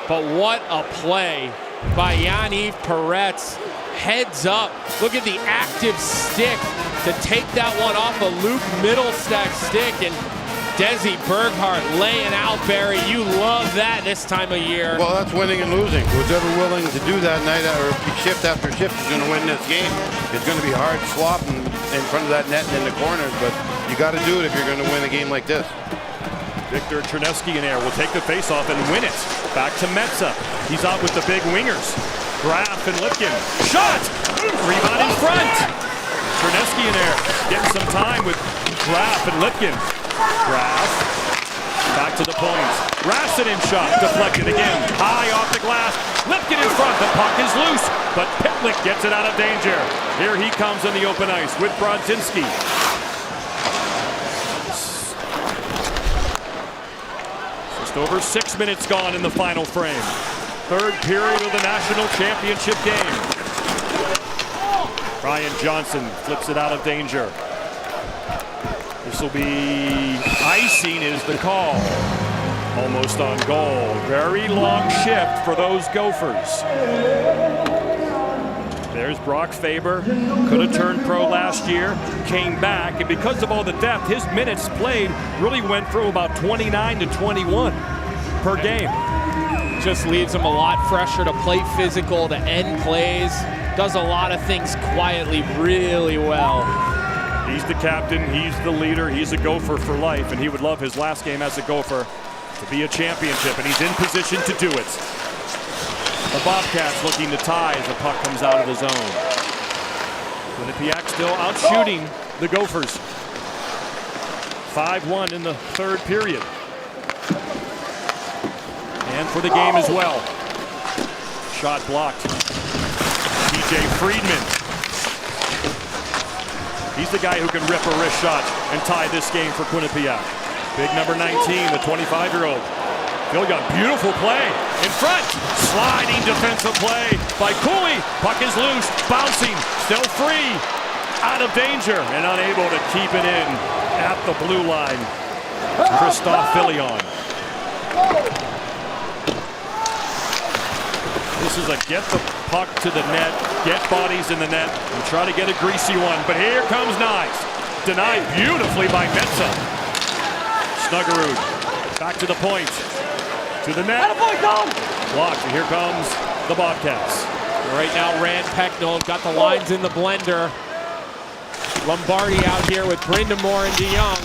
But what a play by Yaniv Peretz. Heads up. Look at the active stick to take that one off a Luke Middlestat stick, and Desi Burghardt laying out, Barry. You love that this time of year. Well, that's winning and losing. Who's ever willing to do that night or shift after shift is going to win this game. It's going to be hard slopping in front of that net and in the corners, but you got to do it if you're going to win a game like this. Victor Chernesky in there will take the faceoff and win it. Back to Metza. He's out with the big wingers. Graf and Lipkin. Shot! Rebound in front. Chernesky in there getting some time with Graf and Lipkin. Graf back to the point. Rasinin shot deflected again. High off the glass. Lipkin in front. The puck is loose, but Pitlick gets it out of danger. Here he comes on the open ice with Brodzinski. Just over 6 minutes gone in the final frame. Third period of the national championship game. Brian Johnson flips it out of danger. This will be icing is the call. Almost on goal. Very long shift for those Gophers. There's Brock Faber. Could have turned pro last year. Came back. And because of all the depth, his minutes played really went from about 29 to 21 per game. Just leaves him a lot fresher to play physical, to end plays. Does a lot of things quietly really well. He's the captain, he's the leader, he's a Gopher for life, and he would love his last game as a Gopher to be a championship, and he's in position to do it. The Bobcats looking to tie as the puck comes out of the zone. Quinnipiac still out shooting the Gophers. 5-1 in the third period. And for the game as well. Shot blocked. TJ Friedman. He's the guy who can rip a wrist shot and tie this game for Quinnipiac. Big number 19, the 25-year-old. Phil Young, beautiful play. In front, sliding defensive play by Cooley. Puck is loose, bouncing, still free. Out of danger and unable to keep it in at the blue line. Christoph Fillion. This is a get the puck to the net, get bodies in the net, and try to get a greasy one. But here comes Knives. Denied beautifully by Metza. Snuggerud back to the point. To the net. Blocked. And here comes the Bobcats. Right now, Rand Pecknold got the lines in the blender. Lombardi out here with Brindamore and DeYoung.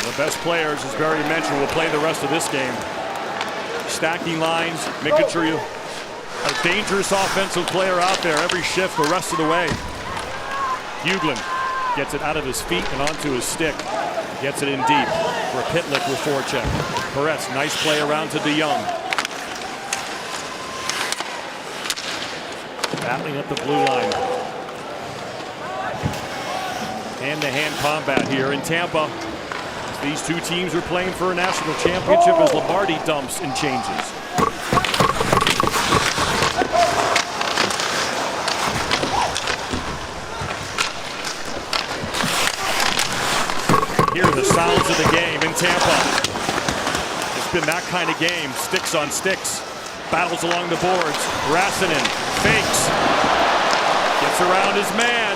The best players, as Barry mentioned, will play the rest of this game. Stacking lines, making sure you a dangerous offensive player out there every shift the rest of the way. Huglin gets it out of his feet and onto his stick. Gets it in deep for a Pitlick with forecheck. Perez, nice play around to DeYoung. Battling up the blue line. Hand-to-hand combat here in Tampa. These two teams are playing for a national championship as Lombardi dumps and changes. Hear the sounds of the game in Tampa. It's been that kind of game, sticks on sticks. Battles along the boards. Rassinen fakes. Gets around his man.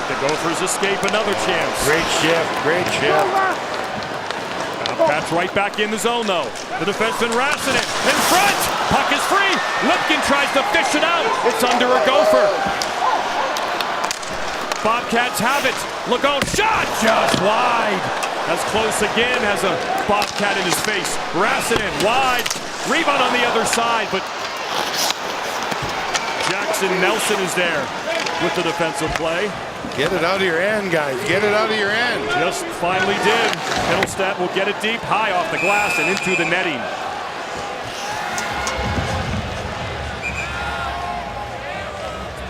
The Gophers escape another chance. Great shift, great shift. Bobcats right back in the zone though. The defenseman Rassinen in front. Puck is free. Lipkin tries to fish it out. It's under a Gopher. Bobcats have it. Look out, shot just wide. As close again, has a Bobcat in his face. Rassinen wide. Rebound on the other side, but Jackson Nelson is there with the defensive play. Get it out of your end, guys. Get it out of your end. Just finally did. Middlestat will get it deep, high off the glass and into the netting.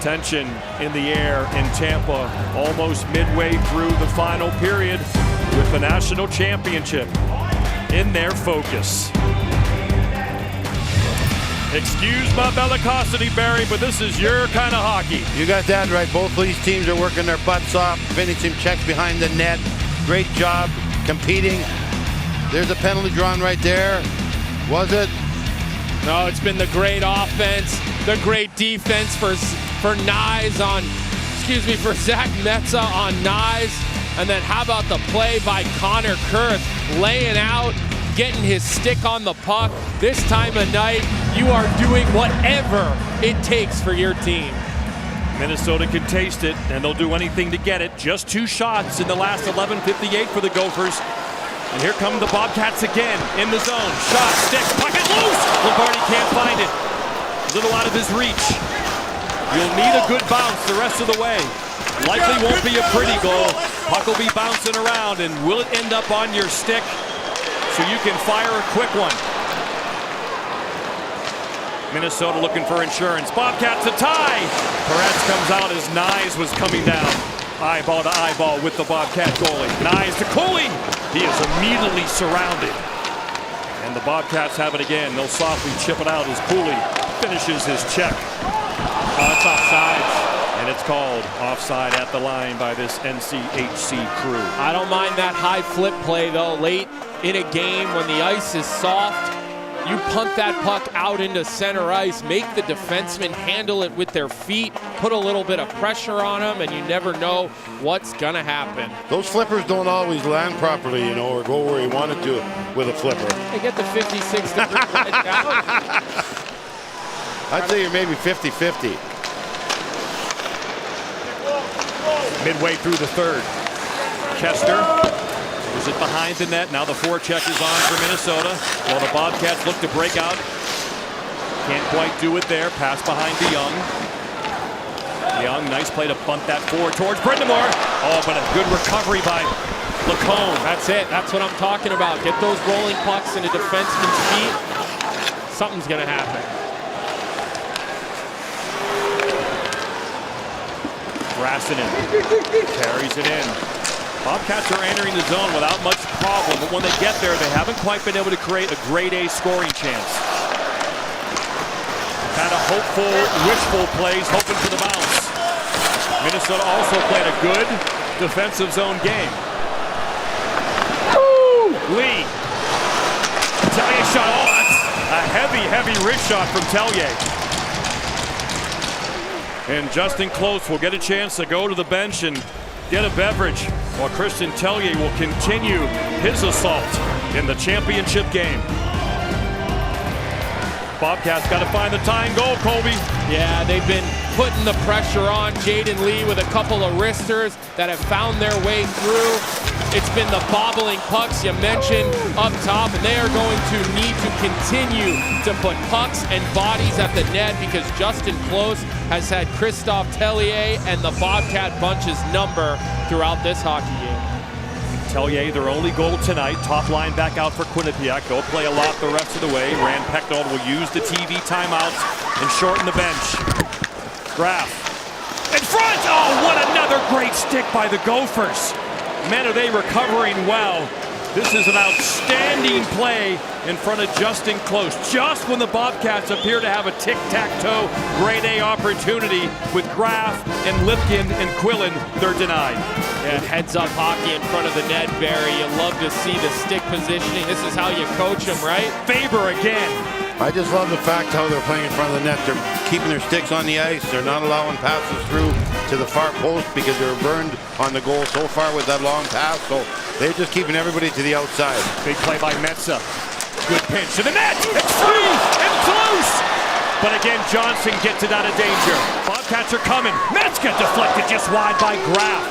Tension in the air in Tampa, almost midway through the final period with the national championship in their focus. Excuse my bellicosity, Barry, but this is your kind of hockey. You got that right. Both of these teams are working their butts off, finishing checks behind the net. Great job competing. There's a penalty drawn right there. Was it? No, it's been the great offense, the great defense for Nyes on, for Zach Metza on Nyes. And then how about the play by Connor Kurth, laying out, getting his stick on the puck. This time of night, you are doing whatever it takes for your team. Minnesota can taste it, and they'll do anything to get it. Just 2 shots in the last 11:58 for the Gophers. And here come the Bobcats again in the zone. Shot, stick, puck is loose! Lombardi can't find it. A little out of his reach. You'll need a good bounce the rest of the way. Likely won't be a pretty goal. Puck will be bouncing around, and will it end up on your stick so you can fire a quick one? Minnesota looking for insurance. Bobcats a tie. Perez comes out as Nyes was coming down. Eyeball to eyeball with the Bobcat goalie. Nyes to Cooley. He is immediately surrounded. And the Bobcats have it again. They'll softly chip it out as Cooley finishes his check. It's offside. And it's called offside at the line by this NCHC crew. I don't mind that high flip play though. Late in a game when the ice is soft, you punt that puck out into center ice, make the defenseman handle it with their feet, put a little bit of pressure on them, and you never know what's gonna happen. Those flippers don't always land properly, you know, or go where you want it to with a flipper. They get the 56 degree right down. I'd say you're maybe 50-50. Midway through the third. Kester is it behind the net. Now the forecheck is on for Minnesota. While the Bobcats look to break out. Can't quite do it there. Pass behind DeYoung. DeYoung, nice play to bunt that forward towards Brindamore. Oh, but a good recovery by Lacombe. That's it. That's what I'm talking about. Get those rolling pucks into defenseman's feet. Something's going to happen. Rassinen carries it in. Bobcats are entering the zone without much problem, but when they get there, they haven't quite been able to create a grade A scoring chance. Kind of hopeful, wishful plays, hoping for the bounce. Minnesota also played a good defensive zone game. Lee. Tellier shot. Oh, that's a heavy wrist shot from Tellier. And Justin Close will get a chance to go to the bench and get a beverage, while Christian Tellier will continue his assault in the championship game. Bobcats got to find the tying goal, Colby. Yeah, they've been putting the pressure on Jaden Lee with a couple of wristers that have found their way through. It's been the bobbling pucks you mentioned up top, and they are going to need to continue to put pucks and bodies at the net because Justin Close has had Christophe Tellier and the Bobcat bunch's number throughout this hockey game. Tellier, their only goal tonight. Top line back out for Quinnipiac. They'll play a lot the rest of the way. Rand Pecknold will use the TV timeouts and shorten the bench. Graf in front. Oh, what another great stick by the Gophers. Man, are they recovering well. This is an outstanding play in front of Justin Close. Just when the Bobcats appear to have a tic-tac-toe grade A opportunity with Graf and Lipkin and Quillen, they're denied. Yeah, heads-up hockey in front of the net, Barry. You love to see the stick positioning. This is how you coach them, right? Faber again. I just love the fact how they're playing in front of the net. They're keeping their sticks on the ice. They're not allowing passes through to the far post because they're burned on the goal so far with that long pass. So they're just keeping everybody to the outside. Big play by Metsa. Good pinch to the net. It's free and close. But again, Johnson gets it out of danger. Bobcats are coming. Metzger deflected just wide by Graf.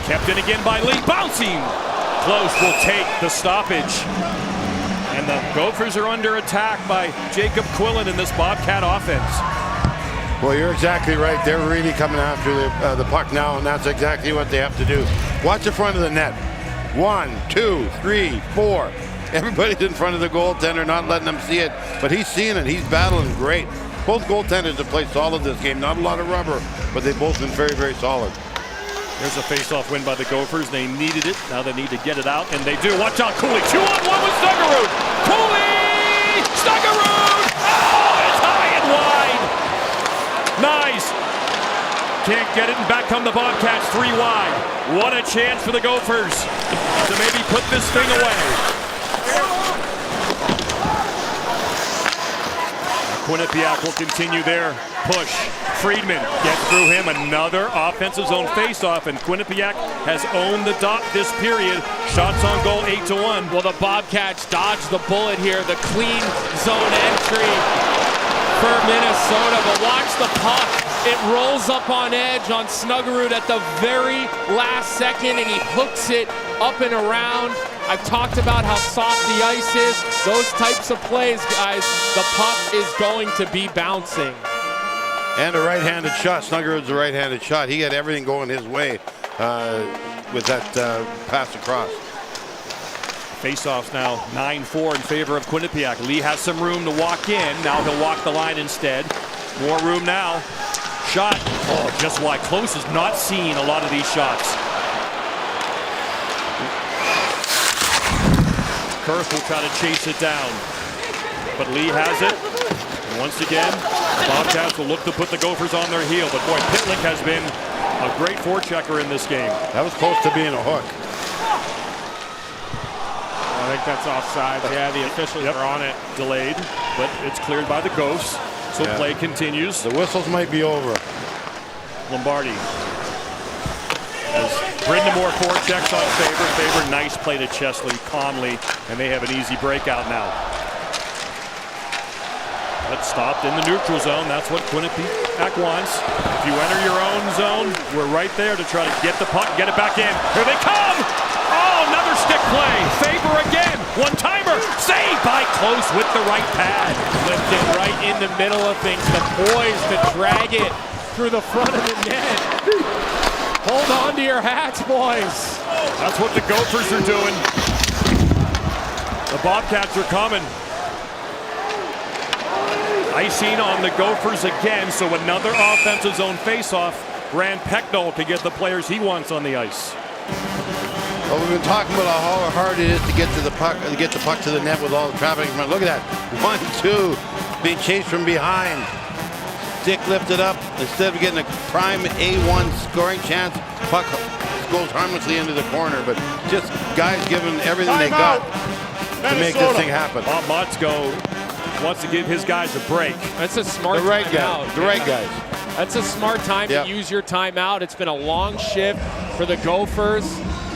Kept in again by Lee. Bouncing. Close will take the stoppage. And the Gophers are under attack by Jacob Quillen in this Bobcat offense. Well, you're exactly right. They're really coming after the puck now, and that's exactly what they have to do. Watch the front of the net. 1, 2, 3, 4. Everybody's in front of the goaltender, not letting them see it, but he's seeing it. He's battling great. Both goaltenders have played solid this game. Not a lot of rubber, but they've both been very, very solid. There's a face-off win by the Gophers. They needed it. Now they need to get it out, and they do. Watch out, Cooley. 2-on-1 with Snuggerud. Cooley! Snuggerud! Oh, it's high and wide. Nice. Can't get it, and back come the Bobcats 3 wide. What a chance for the Gophers to maybe put this thing away. Quinnipiac will continue their push. Friedman gets through him. Another offensive zone faceoff, and Quinnipiac has owned the dot this period. Shots on goal 8-1. Well, the Bobcats dodged the bullet here. The clean zone entry for Minnesota. But watch the puck. It rolls up on edge on Snuggerud at the very last second, and he hooks it up and around. I've talked about how soft the ice is. Those types of plays, guys, the puck is going to be bouncing. And a right-handed shot. Snuggerud's a right-handed shot. He had everything going his way with that pass across. Faceoffs now 9-4 in favor of Quinnipiac. Lee has some room to walk in. Now he'll walk the line instead. More room now. Shot. Oh, just wide. Close is not seeing a lot of these shots. Kurth will try to chase it down, but Lee has it. And once again, Bobcats will look to put the Gophers on their heel, but boy, Pitlick has been a great forechecker in this game. That was close to being a hook. I think that's offside. Yeah, the officials are on it. Delayed, but it's cleared by the Gophs, so play continues. The whistles might be over. Lombardi. As Brindamore forechecks on Faber. Faber, nice play to Chesley calmly, and they have an easy breakout now. But stopped in the neutral zone. That's what Quinnipiac wants. If you enter your own zone, we're right there to try to get the puck, get it back in. Here they come! Oh, another stick play. Faber again. One-timer. Saved by Close with the right pad. Lifted right in the middle of things. The poise to drag it through the front of the net. Hold on to your hats, boys. That's what the Gophers are doing. The Bobcats are coming. Icing on the Gophers again, so another offensive zone faceoff. Rand Pecknold to get the players he wants on the ice. Well, we've been talking about how hard it is to get to the puck, to the net with all the traffic in front. Look at that, 1-2, being chased from behind. Stick lifted up instead of getting a prime A1 scoring chance. Puck goes harmlessly into the corner, but just guys giving everything they got to make this thing happen. Bob Motzko wants to give his guys a break. That's a smart The right timeout. guys. The right guys. That's a smart time to use your timeout. It's been a long shift for the Gophers.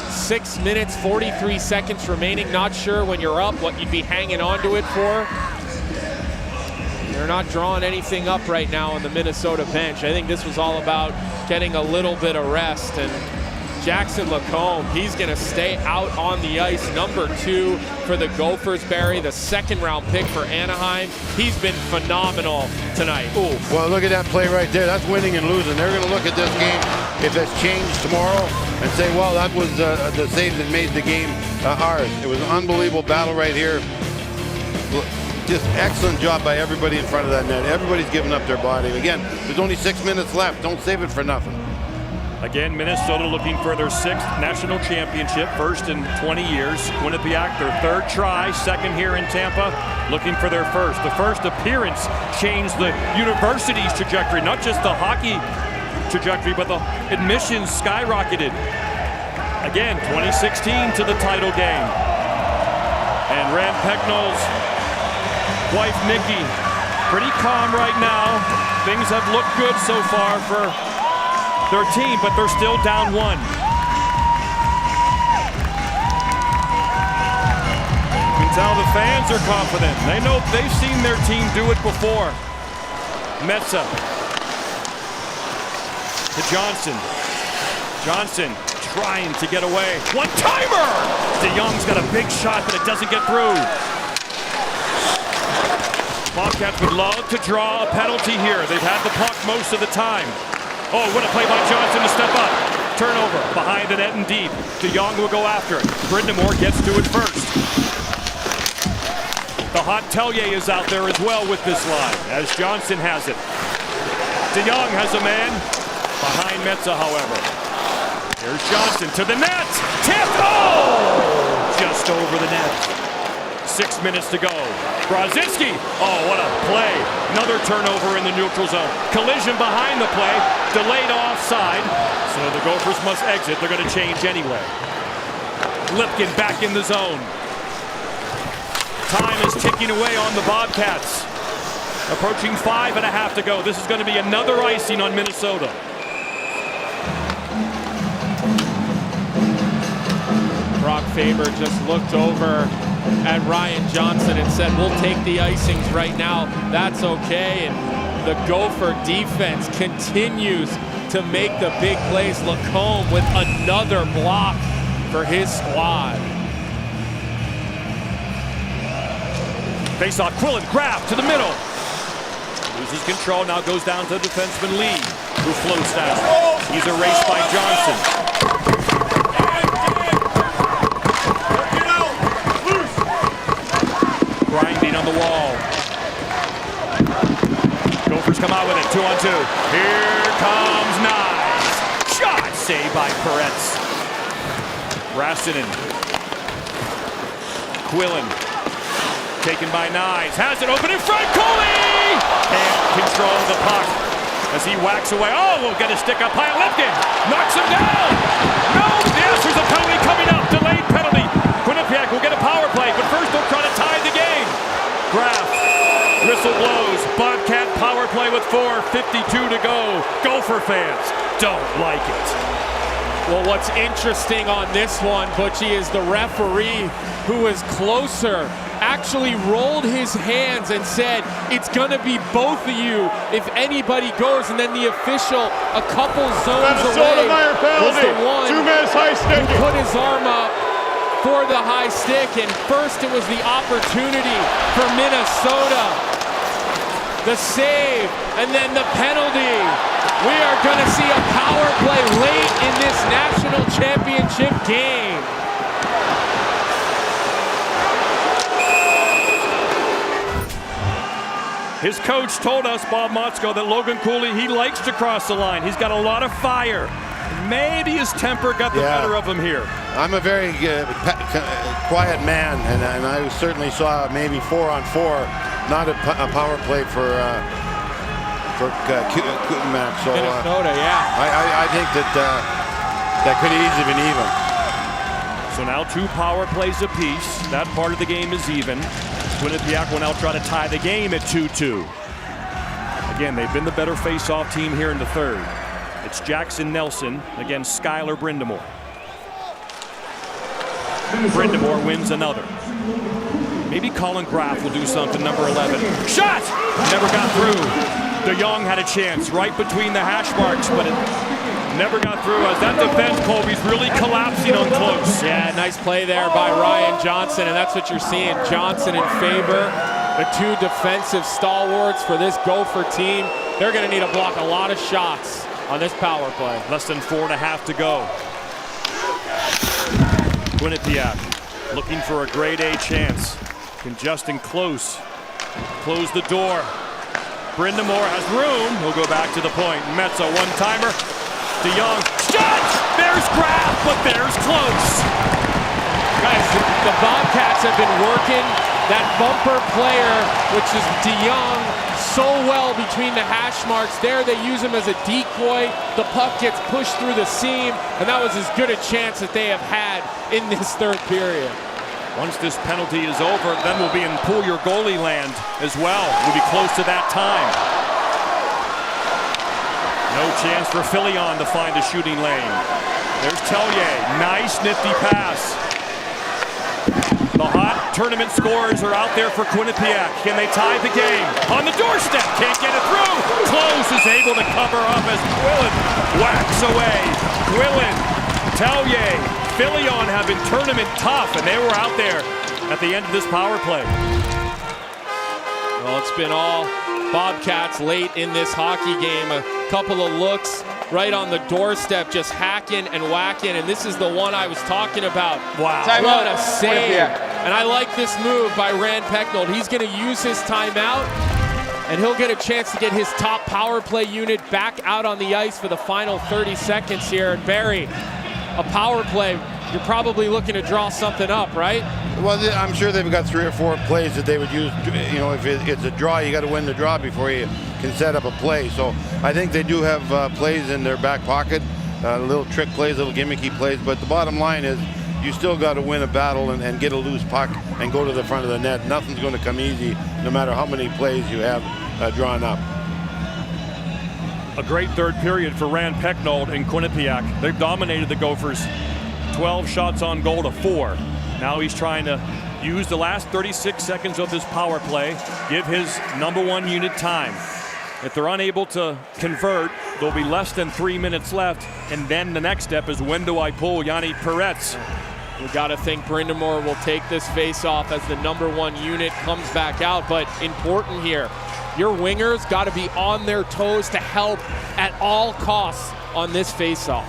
6 minutes, 43 seconds remaining. Not sure when you're up what you'd be hanging on to it for. They're not drawing anything up right now on the Minnesota bench. I think this was all about getting a little bit of rest. And Jackson Lacombe, he's going to stay out on the ice. Number 2 for the Gophers, Barry, the second-round pick for Anaheim. He's been phenomenal tonight. Ooh. Well, look at that play right there. That's winning and losing. They're going to look at this game, if it's changed tomorrow, and say, well, that was the save that made the game ours. It was an unbelievable battle right here. Just excellent job by everybody in front of that net. Everybody's giving up their body. Again, there's only 6 minutes left. Don't save it for nothing. Again, Minnesota looking for their 6th national championship, first in 20 years. Quinnipiac, their 3rd try, 2nd here in Tampa, looking for their 1st. The first appearance changed the university's trajectory, not just the hockey trajectory, but the admissions skyrocketed. Again, 2016 to the title game. And Rand Pecknold's wife, Nikki, pretty calm right now. Things have looked good so far for their team, but they're still down 1. You can tell the fans are confident. They know they've seen their team do it before. Metsä to Johnson. Johnson trying to get away. One-timer! DeYoung's got a big shot, but it doesn't get through. Bobcats would love to draw a penalty here. They've had the puck most of the time. Oh, what a play by Johnson to step up. Turnover behind the net and deep. DeYoung will go after it. Brindamore gets to it first. The hot Tellier is out there as well with this line, as Johnson has it. DeYoung has a man behind Metsä, however. Here's Johnson to the net. Tipped. Oh! Just over the net. 6 minutes to go. Brodzinski. Oh, what a play. Another turnover in the neutral zone. Collision behind the play. Delayed offside. So the Gophers must exit. They're going to change anyway. Lipkin back in the zone. Time is ticking away on the Bobcats. Approaching 5.5 to go. This is going to be another icing on Minnesota. Brock Faber just looked over at Ryan Johnson and said, we'll take the icings right now. That's okay. And the Gopher defense continues to make the big plays. Lacombe with another block for his squad. Face-off, Quillen, grab to the middle. Loses control, now goes down to defenseman Lee, who floats down. He's erased by Johnson. Grinding on the wall. Gophers come out with it, 2-on-2. Here comes Knives. Shot saved by Peretz. Rastinen. Quillen. Taken by Knives. Has it open in front. Coley! Can't control the puck as he whacks away. Oh, we'll get a stick up high. Lipkin knocks him down. No, yes, there's a penalty coming up. Delayed penalty. Quinnipiac will get a power play, but first they'll try to tie the game. Graf, whistle blows. Bobcat power play with 4:52 to go. Gopher fans don't like it. Well, what's interesting on this one, Butchie, is the referee, who is closer, actually rolled his hands and said, it's going to be both of you if anybody goes. And then the official, a couple zones away, was the one who put his arm up for the high stick. And first it was the opportunity for Minnesota, the save, and then the penalty. We are going to see a power play late in this national championship game. His coach told us, Bob Motzko, that Logan Cooley, he likes to cross the line. He's got a lot of fire. Maybe his temper got the better of him here. I'm a very quiet man, and I certainly saw maybe 4-on-4, not a power play for Quinnipiac. So Minnesota, yeah. I think that could have easily been even. So now 2 power plays apiece. That part of the game is even. Quinnipiac will now try to tie the game at 2-2. Again, they've been the better face-off team here in the third. It's Jackson Nelson against Skylar Brindamore. Brindamore wins another. Maybe Colin Graff will do something, number 11. Shot! Never got through. DeYoung had a chance right between the hash marks, but it never got through. As that defense, Colby's really collapsing on close. Yeah, nice play there by Ryan Johnson, and that's what you're seeing. Johnson in favor. The 2 defensive stalwarts for this Gopher team. They're going to need to block a lot of shots on this power play. Less than 4.5 to go. Quinnipiac looking for a grade A chance. Congesting close. Close the door. Brindamore has room. He'll go back to the point. Metza, one-timer. DeYoung. Shot! There's Graff, but there's close. Guys, the Bobcats have been working that bumper player, which is DeYoung, so well between the hash marks. There they use him as a decoy. The puck gets pushed through the seam, and that was as good a chance that they have had in this third period. Once this penalty is over, then we'll be in pull your goalie land as well. We'll be close to that time. No chance for Filion to find a shooting lane. There's Tellier. Nice, nifty pass. The hot tournament scores are out there for Quinnipiac. Can they tie the game? On the doorstep. Can't get it through. Close is able to cover up as Quillen whacks away. Quillen, Tellier, Filion have been tournament tough, and they were out there at the end of this power play. Well, it's been all Bobcats late in this hockey game. A couple of looks right on the doorstep, just hacking and whacking, and this is the one I was talking about. Wow. What a save. And I like this move by Rand Pecknold. He's going to use his timeout, and he'll get a chance to get his top power play unit back out on the ice for the final 30 seconds here. And Barry, a power play, you're probably looking to draw something up, right? Well, I'm sure they've got 3 or 4 plays that they would use. You know, if it's a draw, you got to win the draw before you can set up a play. So I think they do have plays in their back pocket, little trick plays, little gimmicky plays. But the bottom line is you still got to win a battle and get a loose puck and go to the front of the net. Nothing's going to come easy no matter how many plays you have drawn up. A great third period for Rand Pecknold and Quinnipiac. They've dominated the Gophers. 12 shots on goal to 4. Now he's trying to use the last 36 seconds of this power play, give his #1 unit time. If they're unable to convert, there'll be less than 3 minutes left, and then the next step is when do I pull Yanni Peretz? We got to think Brindamore will take this face-off as the #1 unit comes back out, but important here, your wingers got to be on their toes to help at all costs on this face-off.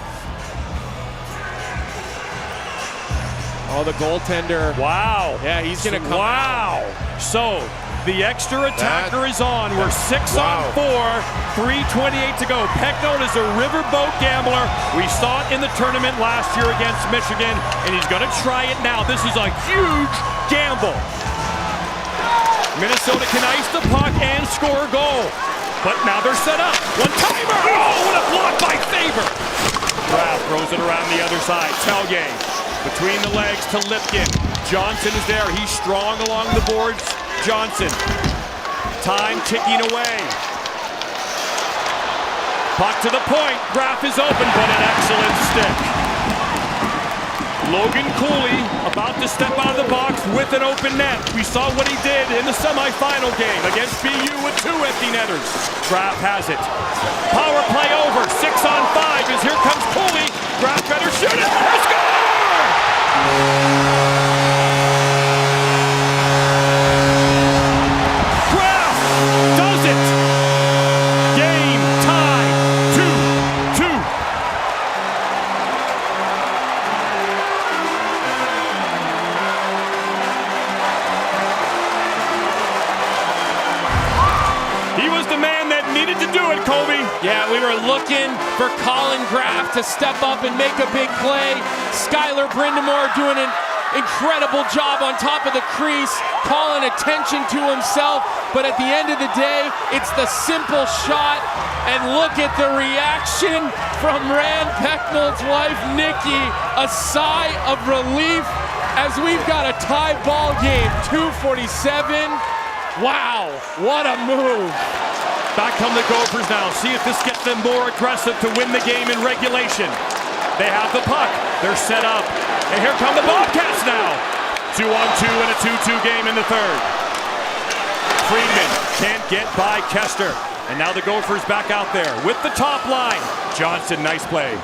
Oh, the goaltender. Wow. Yeah, he's going to come Wow. out. So the extra attacker is on. We're 6 on 4, 3:28 to go. Pecknold is a riverboat gambler. We saw it in the tournament last year against Michigan, and he's going to try it now. This is a huge gamble. Minnesota can ice the puck and score a goal. But now they're set up. One-timer. Oh, what a block by Faber. Graff throws it around the other side. Tellier between the legs to Lipkin. Johnson is there. He's strong along the boards. Johnson. Time ticking away. Puck to the point. Graff is open, but an excellent stick. Logan Cooley about to step out of the box with an open net. We saw what he did in the semifinal game against BU with 2 empty netters. Graff has it. Power play over. 6 on 5 as here comes Cooley. Graff better shoot it. Let's go! Graff does it. Game tie 2-2. They're looking for Colin Graff to step up and make a big play. Skylar Brindamore doing an incredible job on top of the crease, calling attention to himself, but at the end of the day, it's the simple shot, and look at the reaction from Rand Pecknold's wife, Nikki, a sigh of relief as we've got a tie ball game, 2:47. Wow, what a move. Back come the Gophers now. See if this gets them more aggressive to win the game in regulation. They have the puck. They're set up. And here come the Bobcats now. 2-on-2 in a 2-2 game in the third. Friedman can't get by Kester. And now the Gophers back out there with the top line. Johnson, nice play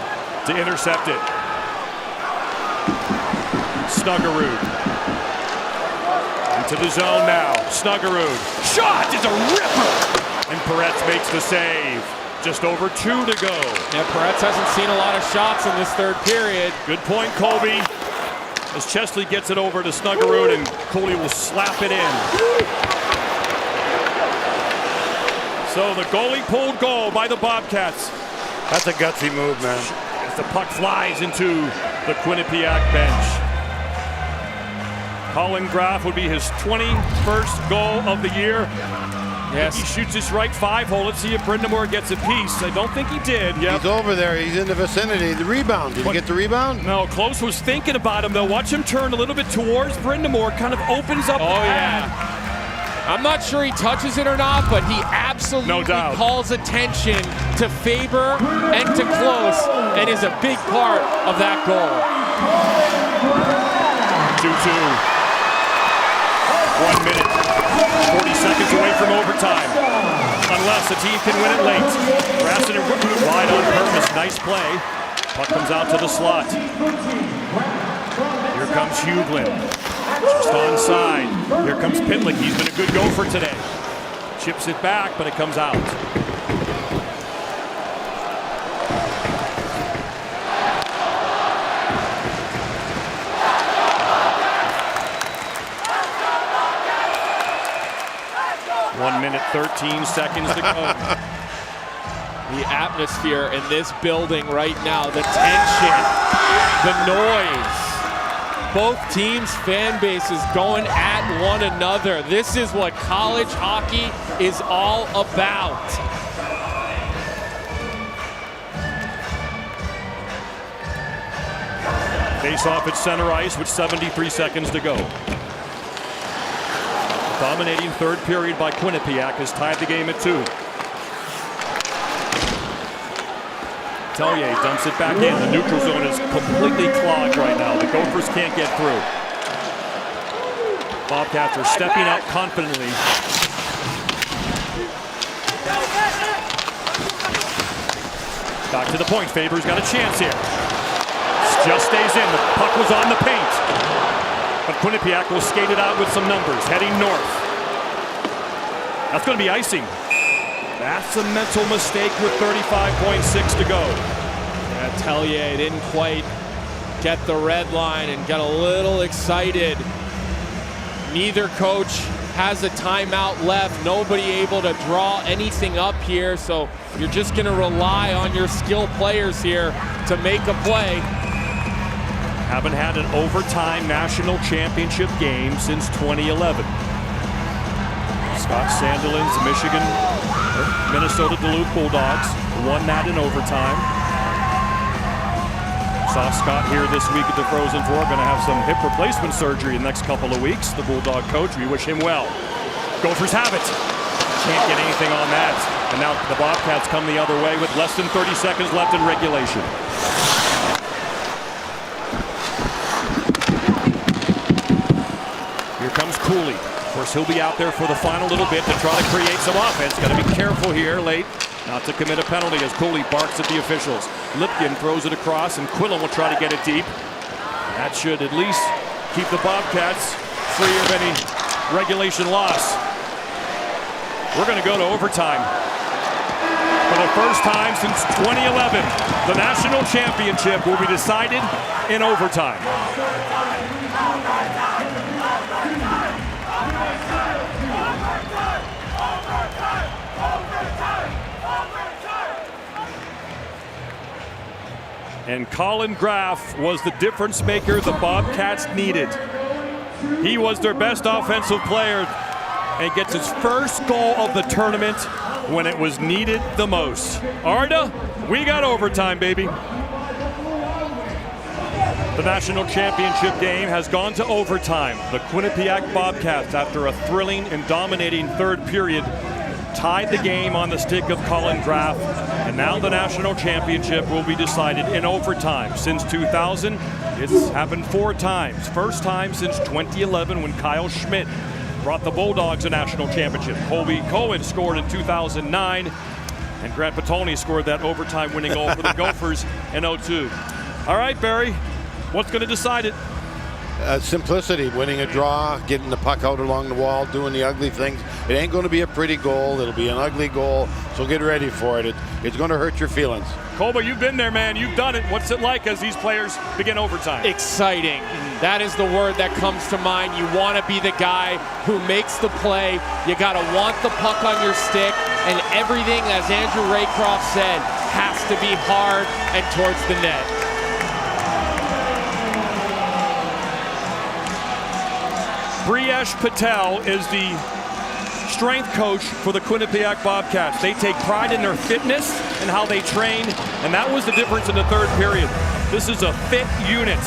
to intercept it. Snuggerud. Into the zone now. Snuggerud. Shot is a ripper. And Peretz makes the save. Just over 2 to go. Yeah, Peretz hasn't seen a lot of shots in this third period. Good point, Colby. As Chesley gets it over to Snuggerud, and Coley will slap it in. So the goalie pulled goal by the Bobcats. That's a gutsy move, man. As the puck flies into the Quinnipiac bench. Colin Graff would be his 21st goal of the year. Yes. He shoots his right 5-hole. Let's see if Brindamore gets a piece. I don't think he did. Yep. He's over there. He's in the vicinity. The rebound. Did he get the rebound? No, Close was thinking about him, though. Watch him turn a little bit towards Brindamore. Kind of opens up the pad. Yeah. I'm not sure he touches it or not, but he absolutely calls attention to Faber and to Close and is a big part of that goal. 2-2. 1 minute, 40 seconds away from overtime. Unless the team can win it late. Rassinen wide on purpose. Nice play. Puck comes out to the slot. Here comes Huglin. Just onside. Here comes Pitlick. He's been a good gopher today. Chips it back, but it comes out. One minute, 13 seconds to go. The atmosphere in this building right now, the tension, the noise. Both teams' fan bases going at one another. This is what college hockey is all about. Face off at center ice with 73 seconds to go. Dominating third period by Quinnipiac has tied the game at 2. Tellier dumps it back in. The neutral zone is completely clogged right now. The Gophers can't get through. Bobcats are stepping up confidently. Back to the point. Faber's got a chance here. Just stays in. The puck was on the paint. But Quinnipiac will skate it out with some numbers, heading north. That's going to be icing. That's a mental mistake with 35.6 to go. Yeah, Tellier didn't quite get the red line and got a little excited. Neither coach has a timeout left. Nobody able to draw anything up here, so you're just going to rely on your skilled players here to make a play. Haven't had an overtime national championship game since 2011. Scott Sandelin's Minnesota Duluth Bulldogs won that in overtime. Saw Scott here this week at the Frozen Four. Going to have some hip replacement surgery in the next couple of weeks. The Bulldog coach, we wish him well. Gophers have it. Can't get anything on that. And now the Bobcats come the other way with less than 30 seconds left in regulation. Here comes Cooley. Of course, he'll be out there for the final little bit to try to create some offense. Got to be careful here late not to commit a penalty as Cooley barks at the officials. Lipkin throws it across, and Quillen will try to get it deep. That should at least keep the Bobcats free of any regulation loss. We're going to go to overtime. For the first time since 2011, the national championship will be decided in overtime. And Colin Graff was the difference maker the Bobcats needed. He was their best offensive player and gets his first goal of the tournament when it was needed the most. Arda, we got overtime, baby. The national championship game has gone to overtime. The Quinnipiac Bobcats, after a thrilling and dominating third period, tied the game on the stick of Colin Graff. And now the national championship will be decided in overtime. Since 2000, it's happened 4 times. First time since 2011 when Kyle Schmidt brought the Bulldogs a national championship. Colby Cohen scored in 2009, and Grant Petone scored that overtime winning goal for the Gophers in 02. All right, Barry, what's going to decide it? Simplicity, winning a draw, getting the puck out along the wall, doing the ugly things. It ain't going to be a pretty goal. It'll be an ugly goal, so get ready for it. It's going to hurt your feelings. Colby, you've been there, man. You've done it. What's it like as these players begin overtime? Exciting. That is the word that comes to mind. You want to be the guy who makes the play. You got to want the puck on your stick, and everything, as Andrew Raycroft said, has to be hard and towards the net. Briyesh Patel is the strength coach for the Quinnipiac Bobcats. They take pride in their fitness and how they train, and that was the difference in the third period. This is a fit unit.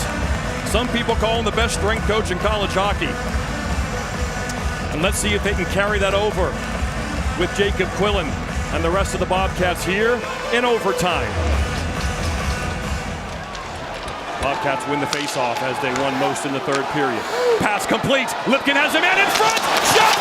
Some people call him the best strength coach in college hockey. And let's see if they can carry that over with Jacob Quillen and the rest of the Bobcats here in overtime. Bobcats win the face-off as they won most in the third period. Pass complete. Lipkin has a man in front. Shot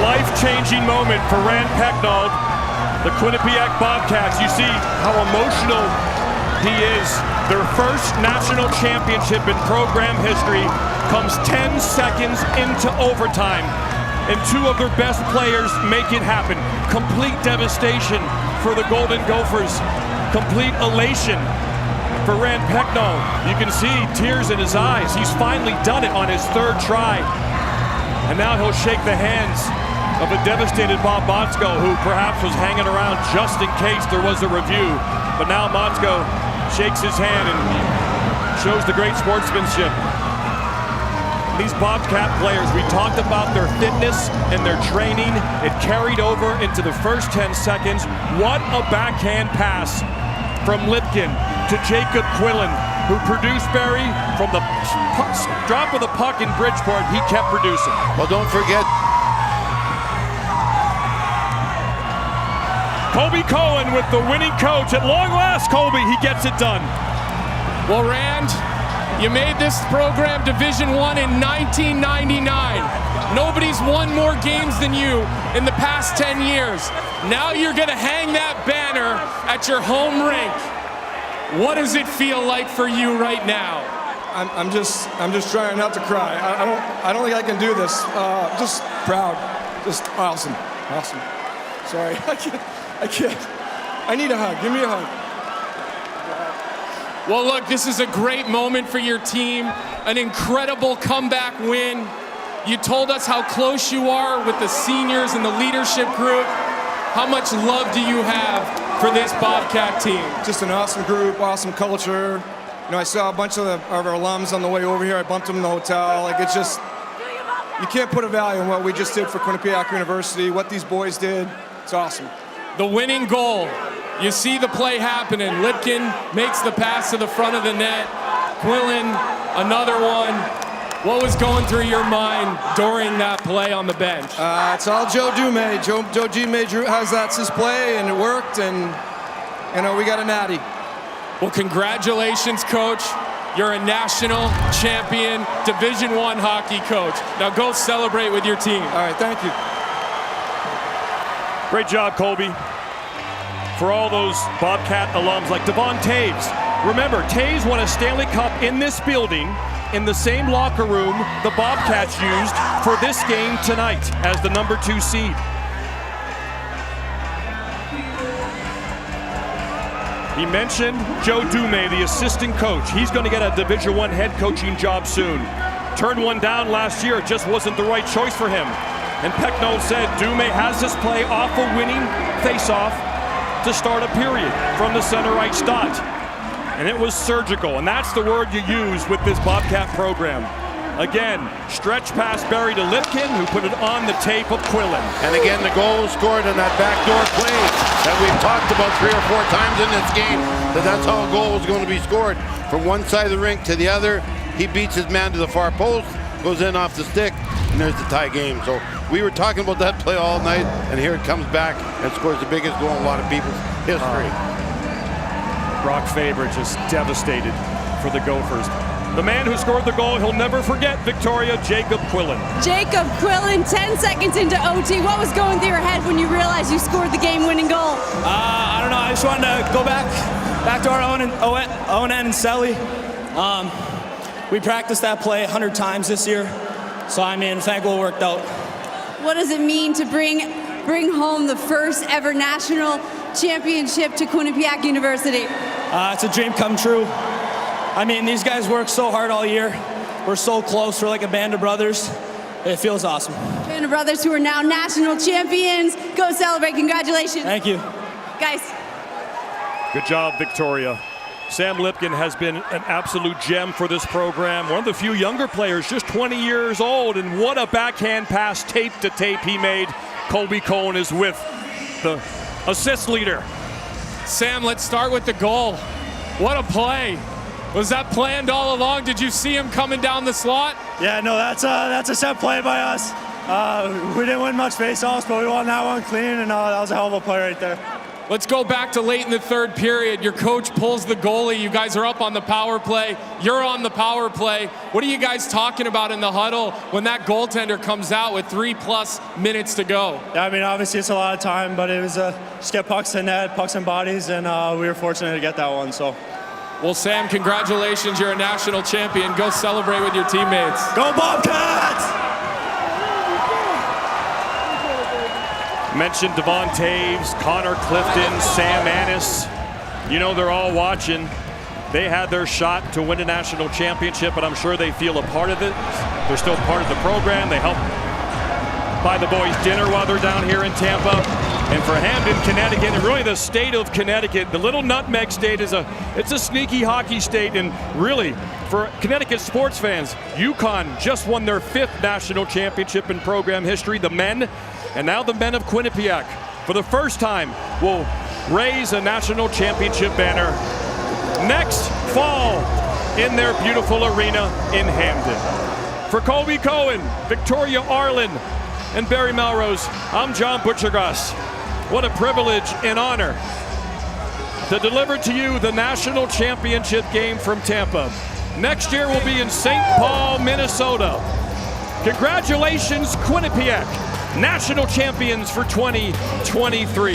life-changing moment for Rand Pecknold, the Quinnipiac Bobcats. You see how emotional he is. Their first national championship in program history comes 10 seconds into overtime, and 2 of their best players make it happen. Complete devastation for the Golden Gophers. Complete elation for Rand Pecknold. You can see tears in his eyes. He's finally done it on his 3rd try. And now he'll shake the hands of a devastated Bob Motzko, who perhaps was hanging around just in case there was a review. But now Motzko shakes his hand and shows the great sportsmanship. These Bobcat players, we talked about their fitness and their training. It carried over into the first 10 seconds. What a backhand pass from Lipkin to Jacob Quillen, who produced Barry from the drop of the puck in Bridgeport. He kept producing. Well, don't forget, Colby Cohen with the winning coach. At long last, Colby, he gets it done. Well, Rand, you made this program Division I in 1999. Nobody's won more games than you in the past 10 years. Now you're going to hang that banner at your home rink. What does it feel like for you right now? I'm just trying not to cry. I don't think I can do this. Just proud. Just awesome. Sorry, I can't. I need a hug. Give me a hug. Well, look, this is a great moment for your team. An incredible comeback win. You told us how close you are with the seniors and the leadership group. How much love do you have for this Bobcat team? Just an awesome group, awesome culture. You know, I saw a bunch of our alums on the way over here. I bumped them in the hotel. Like, it's just, you can't put a value on what we just did for Quinnipiac University, what these boys did. It's awesome. The winning goal. You see the play happening. Lipkin makes the pass to the front of the net. Quillen, another one. What was going through your mind during that play on the bench? It's all Joe Dumais. Joe Dumais has that's his play, and it worked, and we got a natty. Well, congratulations, Coach. You're a national champion, Division I hockey coach. Now go celebrate with your team. All right, thank you. Great job, Colby. For all those Bobcat alums like Devon Taves. Remember, Taves won a Stanley Cup in this building, in the same locker room the Bobcats used for this game tonight as the number 2 seed. He mentioned Joe Dumais, the assistant coach. He's going to get a Division I head coaching job soon. Turned one down last year. It just wasn't the right choice for him. And Pecknold said Dumais has his play off a winning face-off to start a period from the center ice dot. And it was surgical, and that's the word you use with this Bobcat program. Again, stretch pass Barry to Lipkin, who put it on the tape of Quillen. And again, the goal was scored on that backdoor play that we've talked about 3 or 4 times in this game, that's how a goal was going to be scored. From one side of the rink to the other, he beats his man to the far post, goes in off the stick, and there's the tie game. So we were talking about that play all night, and here it comes back and scores the biggest goal in a lot of people's history. Brock Faber just devastated for the Gophers. The man who scored the goal, he'll never forget, Victoria, Jacob Quillen. Jacob Quillen, 10 seconds into OT. What was going through your head when you realized you scored the game-winning goal? I don't know. I just wanted to go back to our own end and Selly. We practiced that play 100 times this year, so I mean, thankful it worked out. What does it mean to bring home the first ever national championship to Quinnipiac University? It's a dream come true. I mean, these guys work so hard all year. We're so close. We're like a band of brothers. It feels awesome. Band of brothers who are now national champions. Go celebrate. Congratulations. Thank you. Guys. Good job, Victoria. Sam Lipkin has been an absolute gem for this program. One of the few younger players, just 20 years old, and what a backhand pass, tape to tape he made. Colby Cohen is with the assist leader. Sam, let's start with the goal. What a play. Was that planned all along? Did you see him coming down the slot? Yeah, no, that's a set play by us. We didn't win much face-offs, but we won that one clean, and that was a hell of a play right there. Let's go back to late in the third period. Your coach pulls the goalie. You guys are up on the power play. You're on the power play. What are you guys talking about in the huddle when that goaltender comes out with 3+ minutes to go? Yeah, I mean, obviously it's a lot of time, but it was just get pucks in net, pucks and bodies, and we were fortunate to get that one, so. Well, Sam, congratulations. You're a national champion. Go celebrate with your teammates. Go Bobcats! Mentioned Devon Taves, Connor Clifton, Sam Annis. You know they're all watching. They had their shot to win a national championship, but I'm sure they feel a part of it. They're still part of the program. They help buy the boys dinner while they're down here in Tampa. And for Hamden, Connecticut, and really the state of Connecticut, the little nutmeg state it's a sneaky hockey state. And really, for Connecticut sports fans, UConn just won their 5th national championship in program history, the men. And now the men of Quinnipiac, for the first time, will raise a national championship banner next fall in their beautiful arena in Hamden. For Colby Cohen, Victoria Arlen, and Barry Melrose, I'm John Butchergrass. What a privilege and honor to deliver to you the national championship game from Tampa. Next year we'll be in St. Paul, Minnesota. Congratulations, Quinnipiac, national champions for 2023.